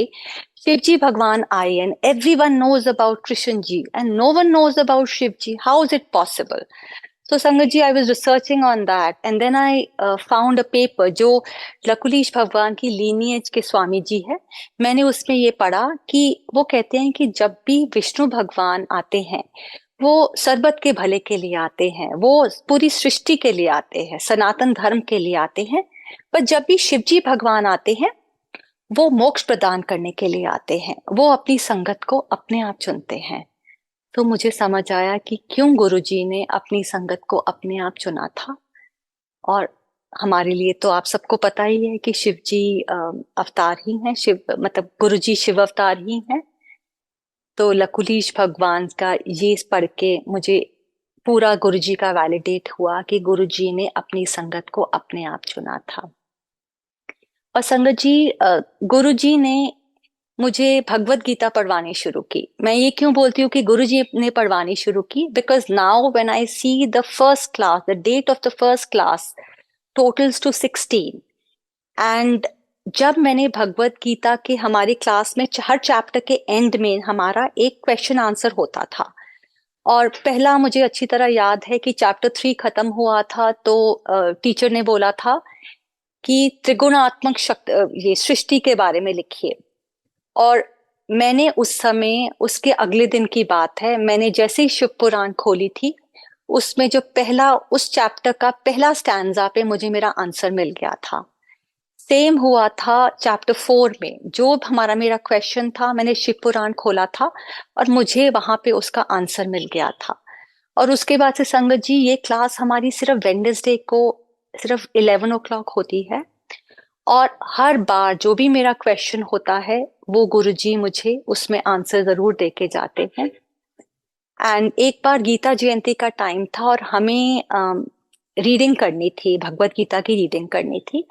शिव जी भगवान आए and everyone knows about Krishna ji and no one knows about Shiv ji. How is it possible? So Sangat ji, I was researching on that and then I found a paper जो लकुलीश भगवान की लीनिएज के स्वामी जी है. मैंने उसमें ये पढ़ा कि वो कहते हैं कि जब भी विष्णु भगवान आते हैं, वो सर्वत के भले के लिए आते हैं, वो पूरी सृष्टि के लिए आते हैं, सनातन धर्म के लिए आते हैं. पर जब भी शिव जी भगवान आते हैं, वो मोक्ष प्रदान करने के लिए आते हैं. वो अपनी संगत को अपने आप चुनते हैं. तो मुझे समझ आया कि क्यों गुरुजी ने अपनी संगत को अपने आप चुना था. और हमारे लिए तो आप सबको पता ही है कि शिव जी अवतार ही हैं, शिव मतलब गुरुजी शिव अवतार ही हैं. तो लकुलीश भगवान का ये पढ़ के मुझे पूरा गुरुजी का वैलिडेट हुआ कि गुरुजी ने अपनी संगत को अपने आप चुना था. और संगत जी, गुरुजी ने मुझे भगवत गीता पढ़वानी शुरू की. मैं ये क्यों बोलती हूँ कि गुरुजी ने पढ़वानी शुरू की? Because now when I see the first class, the date of the first class totals to 16. And जब मैंने भगवत गीता के हमारी क्लास में हर चैप्टर के एंड में हमारा एक क्वेश्चन आंसर होता था. और पहला मुझे अच्छी तरह याद है कि चैप्टर 3 खत्म हुआ था तो टीचर ने बोला था कि त्रिगुणात्मक शक्ति, ये सृष्टि के बारे में लिखिए. और मैंने उस समय, उसके अगले दिन की बात है, मैंने जैसे ही शिव पुराण खोली थी, उसमें जो पहला, उस चैप्टर का पहला स्टैंजा पे मुझे मेरा आंसर मिल गया था. सेम हुआ था चैप्टर 4 में. जो हमारा मेरा क्वेश्चन था, मैंने शिव पुराण खोला था और मुझे वहां पे उसका आंसर मिल गया था. और उसके बाद से संगत जी, ये क्लास हमारी सिर्फ वेडनेसडे को सिर्फ 11 o'clock होती है. और हर बार जो भी मेरा क्वेश्चन होता है, वो गुरुजी मुझे उसमें आंसर जरूर देके जाते हैं. एंड एक बार गीता जयंती का टाइम था और हमें रीडिंग करनी थी, भगवत गीता की रीडिंग करनी थी.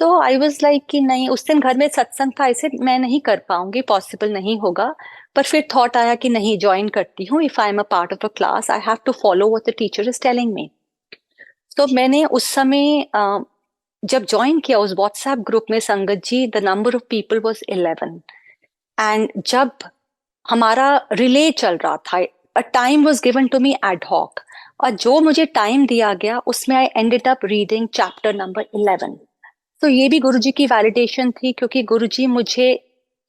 सो आई वाज लाइक कि नहीं, उस दिन घर में सत्संग था, इसे मैं नहीं कर पाऊंगी, पॉसिबल नहीं होगा. पर फिर थॉट आया कि नहीं, ज्वाइन करती हूँ. If I am a part of a class, I have to follow what the teacher is telling me. तो मैंने उस समय जब ज्वाइन किया उस व्हाट्सएप ग्रुप में, संगत ji, the number of people was 11. And जब हमारा रिले चल रहा था, a time was given to me ad hoc, और जो मुझे टाइम दिया गया उसमें I ended up reading chapter number 11. तो ये भी गुरुजी की वैलिडेशन थी, क्योंकि गुरुजी मुझे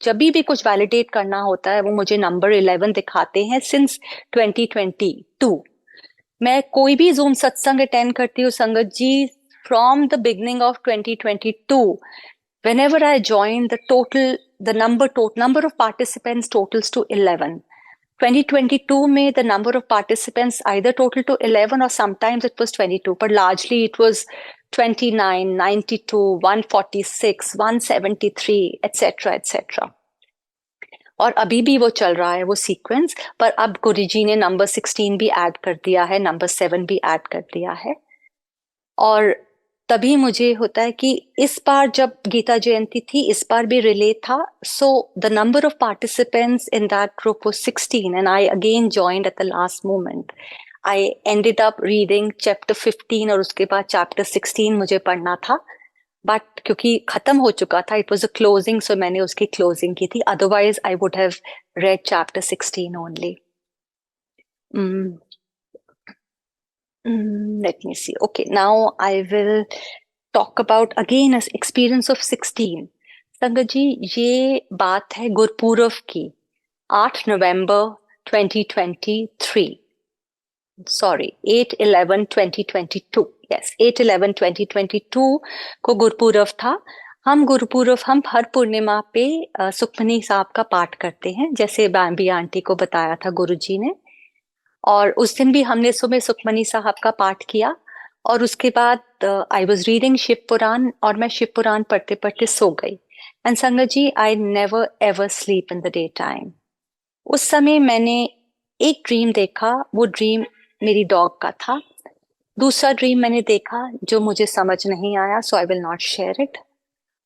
जब भी कुछ वैलिडेट करना होता है, वो मुझे नंबर 11 दिखाते हैं सिंस 2022. मैं कोई भी जूम सत्संग अटेंड करती हूँ संगत जी, from the beginning of 2022, whenever I joined, the number of participants totals to 11. 2022 में the number of participants either total to 11 or sometimes it was 22, but largely it was 29, 92, 146, 173, etc. etc. और अभी भी वो चल रहा है वो सीक्वेंस, पर अब गुरुजी ने नंबर 16 भी ऐड कर दिया है, नंबर 7 भी ऐड कर दिया है। और तभी मुझे होता है कि इस बार जब गीता जयंती थी, इस बार भी रिले था, so the number of participants in that group was 16 and I again joined at the last moment. I ended up reading chapter 15 और उसके बाद चैप्टर 16 मुझे पढ़ना था, बट क्योंकि खत्म हो चुका था, इट वाज अ क्लोजिंग, सो मैंने उसकी क्लोजिंग की थी, otherwise I would have read chapter 16 only. Let me see. Okay, now I will talk about again as experience of 16. संगत जी, ये बात है गुरपूरब की, 8 नवंबर 2023, सॉरी 8/11/2022, यस 8/11/2022 को गुरपूरब था। हम गुरपूरब हम हर पूर्णिमा पे सुखमनी साहब का पाठ करते हैं, जैसे बाम्बी आंटी को बताया था गुरुजी ने, और उस दिन भी हमने सुबह सुखमनी साहब का पाठ किया। और उसके बाद आई वॉज रीडिंग शिव पुराण, और मैं शिव पुराण पढ़ते पढ़ते सो गई। एंड संगत ji, I never ever sleep in the day time. उस समय मैंने एक ड्रीम देखा, वो ड्रीम मेरी डॉग का था। दूसरा ड्रीम मैंने देखा जो मुझे समझ नहीं आया, so I will not share it.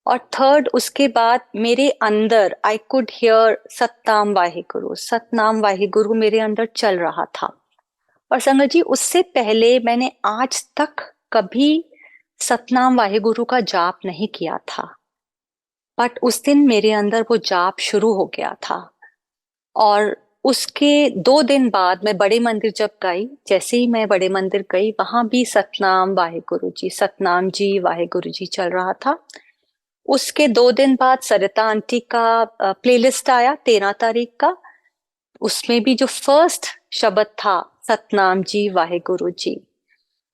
और थर्ड, उसके बाद मेरे अंदर I could hear Satnam Waheguru, Satnam Waheguru मेरे अंदर चल रहा था। और संगत जी, उससे पहले मैंने आज तक कभी सतनाम वाहिगुरु का जाप नहीं किया था, बट उस दिन मेरे अंदर वो जाप शुरू हो गया था। और उसके 2 दिन बाद मैं बड़े मंदिर जब गई, जैसे ही मैं बड़े मंदिर गई, वहां भी सतनाम वाहिगुरु जी, सतनाम जी वाहिगुरु जी चल रहा था। उसके 2 दिन बाद सरिता आंटी का प्लेलिस्ट आया 13 तारीख का, उसमें भी जो फर्स्ट शब्द था सतनाम जी वाहिगुरु जी।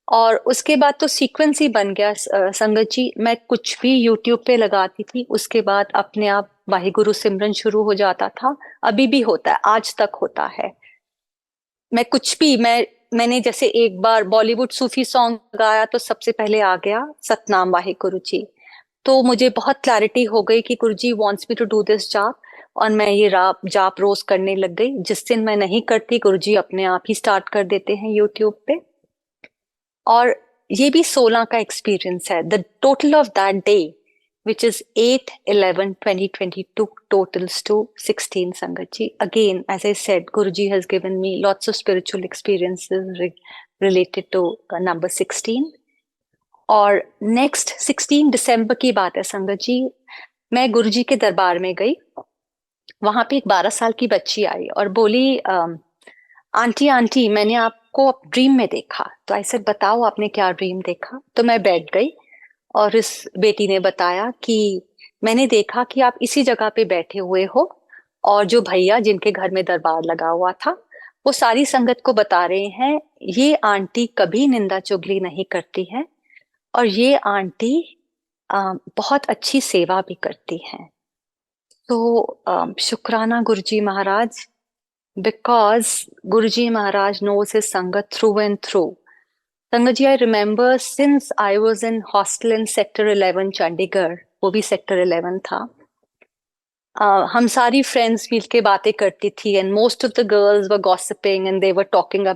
और उसके बाद तो सीक्वेंस ही बन गया संगत जी, मैं कुछ भी यूट्यूब पे लगाती थी, उसके बाद अपने आप वाहिगुरु सिमरन शुरू हो जाता था। अभी भी होता है, आज तक होता है। मैं कुछ भी मैंने जैसे एक बार बॉलीवुड सूफी सॉन्ग गाया तो सबसे पहले आ गया सतनाम वाहिगुरु जी। तो मुझे बहुत क्लैरिटी हो गई कि Guruji wants me to do this jaap, और मैं ये जाप रोज करने लग गई। जिस दिन मैं नहीं करती, गुरुजी अपने आप ही स्टार्ट कर देते हैं यूट्यूब पे। और ये भी 16 का एक्सपीरियंस है। The total of that day which is 8/11/2022 totals to 16 संगत जी। Again, as I said, Guruji has given me lots of spiritual experiences related to number 16. और नेक्स्ट 16 दिसंबर की बात है संगत जी, मैं गुरुजी के दरबार में गई। वहां पे एक 12 साल की बच्ची आई और बोली, आंटी आंटी मैंने आपको ड्रीम में देखा। तो आई सेड, बताओ आपने क्या ड्रीम देखा। तो मैं बैठ गई और इस बेटी ने बताया कि मैंने देखा कि आप इसी जगह पे बैठे हुए हो, और जो भैया जिनके घर में दरबार लगा हुआ था, वो सारी संगत को बता रहे हैं ये आंटी कभी निंदा चुगली नहीं करती है, और ये आंटी बहुत अच्छी सेवा भी करती हैं। तो शुक्राना Guruji Maharaj, because Guruji Maharaj knows his संगत through and through. संगत जी, I remember since I was in hostel in Sector 11 Chandigarh, वो भी Sector 11 था, हम सारी फ्रेंड्स मिल के बातें करती थी, and most of the girls were gossiping and they were talking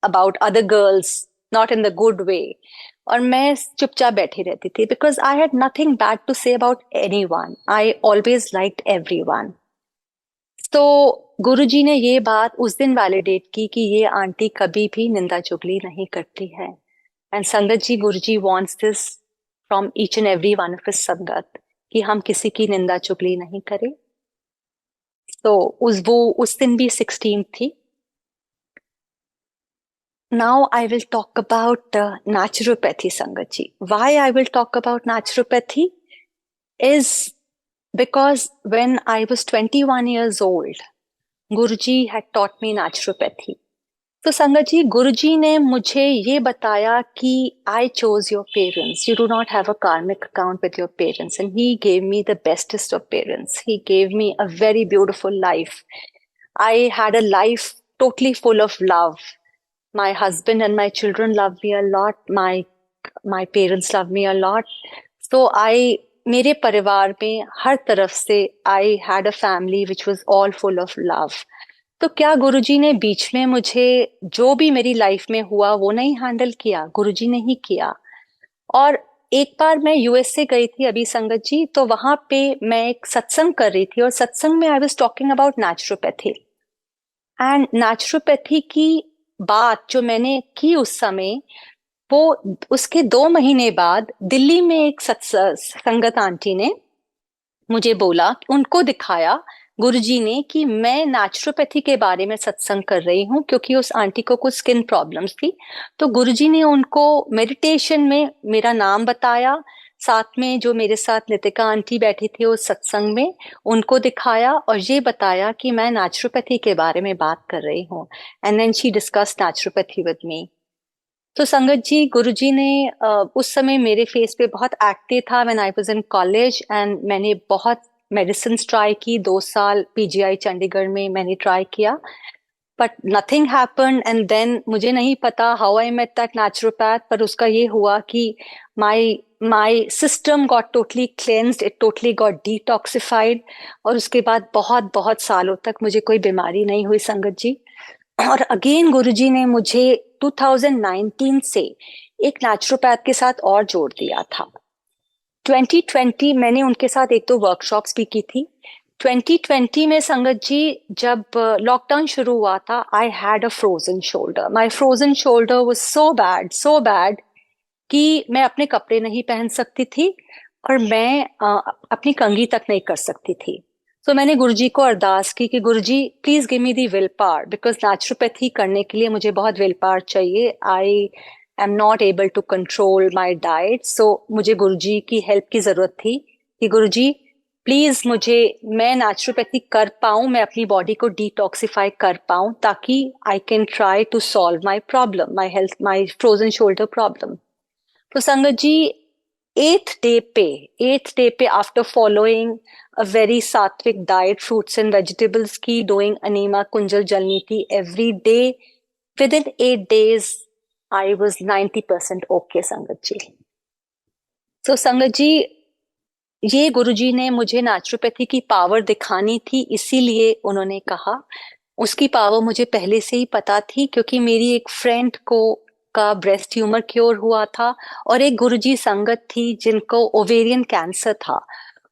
about other girls, not in the good way. और मैं चुपचाप बैठी रहती थी, because I had nothing bad to say about anyone, I always liked everyone. तो गुरुजी ने ये बात उस दिन वैलिडेट की कि ये आंटी कभी भी निंदा चुगली नहीं करती है। एंड संगत ji, Guruji wants this from each and every one of his sangat, कि हम किसी की निंदा चुगली नहीं करें। तो उस दिन भी 16 थी। Now I will talk about naturopathy, Sangatji. Why I will talk about naturopathy is because when I was 21 years old, Guruji had taught me naturopathy. तो संगत जी, गुरुजी ने मुझे ये बताया कि I chose your parents. You do not have a karmic account with your parents, and he gave me the bestest of parents. He gave me a very beautiful life. I had a life totally full of love. My husband and my children love me a lot. My my parents love me a lot. So मेरे परिवार में हर तरफ से I had a family which was all full of love. तो क्या गुरुजी ने बीच में मुझे जो भी मेरी लाइफ में हुआ वो नहीं हैंडल किया? गुरुजी ने ही किया। और एक बार मैं यूएस से गई थी अभी संगत जी, तो वहां पे मैं एक सत्संग कर रही थी और सत्संग में I was talking about naturopathy. And naturopathy की बात जो मैंने की उस समय, वो उसके 2 महीने बाद दिल्ली में एक संगत आंटी ने मुझे बोला, उनको दिखाया गुरुजी ने कि मैं नेचुरोपैथी के बारे में सत्संग कर रही हूँ, क्योंकि उस आंटी को कुछ स्किन प्रॉब्लम्स थी। तो गुरुजी ने उनको मेडिटेशन में मेरा नाम बताया, साथ में जो मेरे साथ नितिका आंटी बैठी थी उस सत्संग में, उनको दिखाया और ये बताया कि मैं नेचुरोपैथी के बारे में बात कर रही हूँ। And then she discuss naturopathy with me. तो संगत जी, गुरुजी ने उस समय मेरे फेस पे बहुत एक्ने था when I was in college, and मैंने बहुत मेडिसिन ट्राई की। 2 साल पीजीआई चंडीगढ़ में मैंने ट्राई किया, but nothing happened. And then मुझे नहीं पता how I met that naturopath, पर उसका ये हुआ कि my system got totally cleansed, it totally got detoxified. और उसके बाद बहुत बहुत सालों तक मुझे कोई बीमारी नहीं हुई संगत जी। और अगेन गुरुजी ने मुझे 2019 से एक नेचुरोपैथ के साथ और जोड़ दिया था। 2020 मैंने उनके साथ 1-2 वर्कशॉप्स भी की थी। 2020 में संगत जी जब लॉकडाउन शुरू हुआ था, आई had a frozen shoulder. My frozen shoulder was so bad कि मैं अपने कपड़े नहीं पहन सकती थी और मैं अपनी कंघी तक नहीं कर सकती थी। तो मैंने गुरुजी को अरदास की कि Guruji please give me the will power, because naturopathy करने के लिए मुझे बहुत विल पावर चाहिए। I am not able to control my diet. So मुझे गुरुजी की हेल्प की जरूरत थी कि गुरुजी प्लीज मैं नेचुरोपैथी कर पाऊं, मैं अपनी बॉडी को डिटॉक्सिफाई कर पाऊं, ताकि I can try to solve my problem, my frozen shoulder problem. तो संगत जी, एथ डे पे after following a very sattvic diet, fruits and vegetables की, doing anima kunjal jalniti every day, within 8 days I was 90% okay संगत जी। तो संगत जी, ये गुरुजी ने मुझे नेचुरोपैथी की पावर दिखानी थी, इसीलिए उन्होंने कहा। उसकी पावर मुझे पहले से ही पता थी, क्योंकि मेरी एक फ्रेंड को का ब्रेस्ट ट्यूमर क्योर हुआ था, और एक गुरुजी संगत थी जिनको ओवेरियन कैंसर था।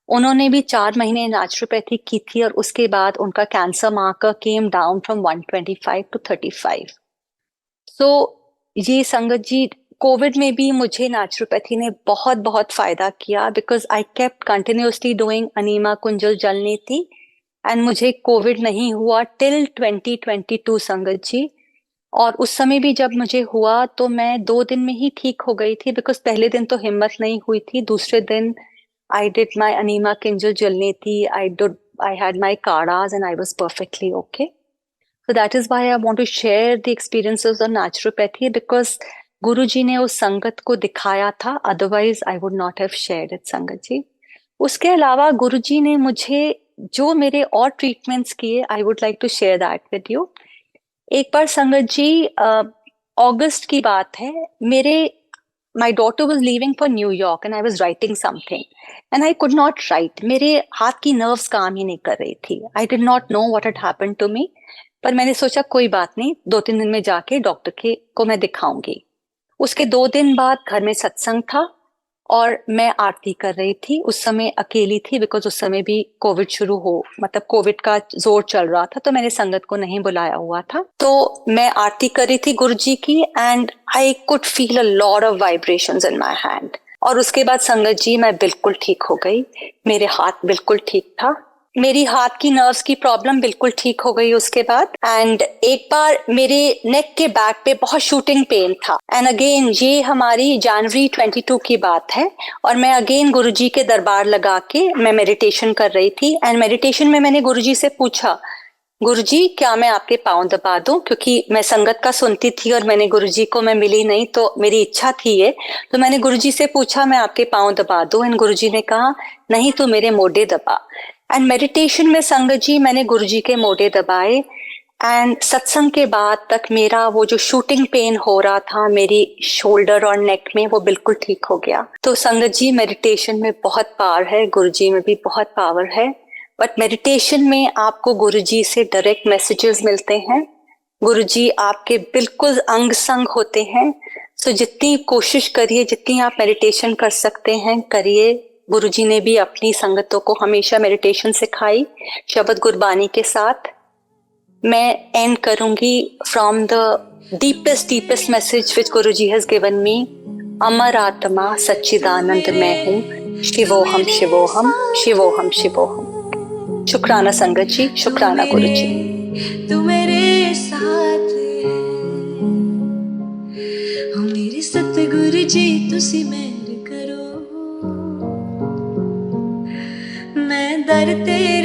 उन्होंने भी 4 महीने नेचुरोपैथी की थी और उसके बाद उनका cancer marker came down from 125 to 35। So ये संगत जी, कोविड में भी मुझे नेचुरोपैथी ने बहुत बहुत फायदा किया, because I kept continuously doing enema kunjal jalneti, and मुझे कोविड नहीं हुआ टिल 2022 संगत जी। और उस समय भी जब मुझे हुआ तो मैं 2 दिन में ही ठीक हो गई थी, बिकॉज पहले दिन तो हिम्मत नहीं हुई थी, दूसरे दिन I did my anima kinjal jalneti, I had my kadas and I was perfectly okay. So that is why I want to share the experiences of naturopathy, because Guruji ने उस संगत को दिखाया था, otherwise I would not have shared it संगत जी। उसके अलावा गुरुजी ने मुझे जो मेरे और ट्रीटमेंट्स किए, I would like to share that with you। एक बार संगत जी, अगस्त की बात है, my daughter was leaving for New York and I was writing something and I could not write. मेरे हाथ की नर्व्स काम ही नहीं कर रही थी। I did not know what had happened to me, पर मैंने सोचा कोई बात नहीं, 2-3 दिन में जाके डॉक्टर को मैं दिखाऊंगी। उसके 2 दिन बाद घर में सत्संग था और मैं आरती कर रही थी। उस समय अकेली थी, बिकॉज उस समय भी कोविड मतलब कोविड का जोर चल रहा था, तो मैंने संगत को नहीं बुलाया हुआ था। तो मैं आरती कर रही थी गुरुजी की, and I could feel a lot of vibrations in my hand. और उसके बाद संगत जी मैं बिल्कुल ठीक हो गई, मेरे हाथ बिल्कुल ठीक था, मेरी हाथ की नर्व्स की प्रॉब्लम बिल्कुल ठीक हो गई उसके बाद। एंड एक बार मेरे नेक के बैक पे बहुत शूटिंग पेन था, एंड अगेन ये हमारी जनवरी 22 की बात है, और मैं अगेन गुरुजी के दरबार लगा के मैं मेडिटेशन कर रही थी। एंड मेडिटेशन में मैंने गुरुजी से पूछा, गुरुजी क्या मैं आपके पाँव दबा दूं, क्योंकि मैं संगत का सुनती थी और मैंने गुरुजी को मैं मिली नहीं, तो मेरी इच्छा थी ये। तो मैंने गुरुजी से पूछा मैं आपके पाँव दबा दूं, एंड गुरुजी ने कहा नहीं, तो मेरे मोढे दबा। एंड मेडिटेशन में संगत जी मैंने गुरुजी के मोढे दबाए, एंड सत्संग के बाद तक मेरा वो जो शूटिंग पेन हो रहा था मेरी शोल्डर और नेक में, वो बिल्कुल ठीक हो गया। तो संगत जी, मेडिटेशन में बहुत पावर है, गुरु जी में भी बहुत पावर है। बट मेडिटेशन में आपको गुरु जी से डायरेक्ट मैसेजेस मिलते हैं। गुरु जी आपके बिल्कुल अंग संग होते हैं। सो जितनी कोशिश करिए, जितनी आप मेडिटेशन कर सकते हैं करिए। गुरु जी ने भी अपनी संगतों को हमेशा मेडिटेशन सिखाई, शब्द गुरबानी के साथ। मैं एंड करूंगी from the deepest message which Guru ji has given me. अमर आत्मा सच्चिदानंद मैं हूँ, शिवोहम शिवोहम शिवोहम शिवोहम। शुक्राना संगत जी, शुक्राना गुरु जी। तू मेरे साथ हो मेरे सतगुरु जी, तुसी मेहर करो। मैं दर ते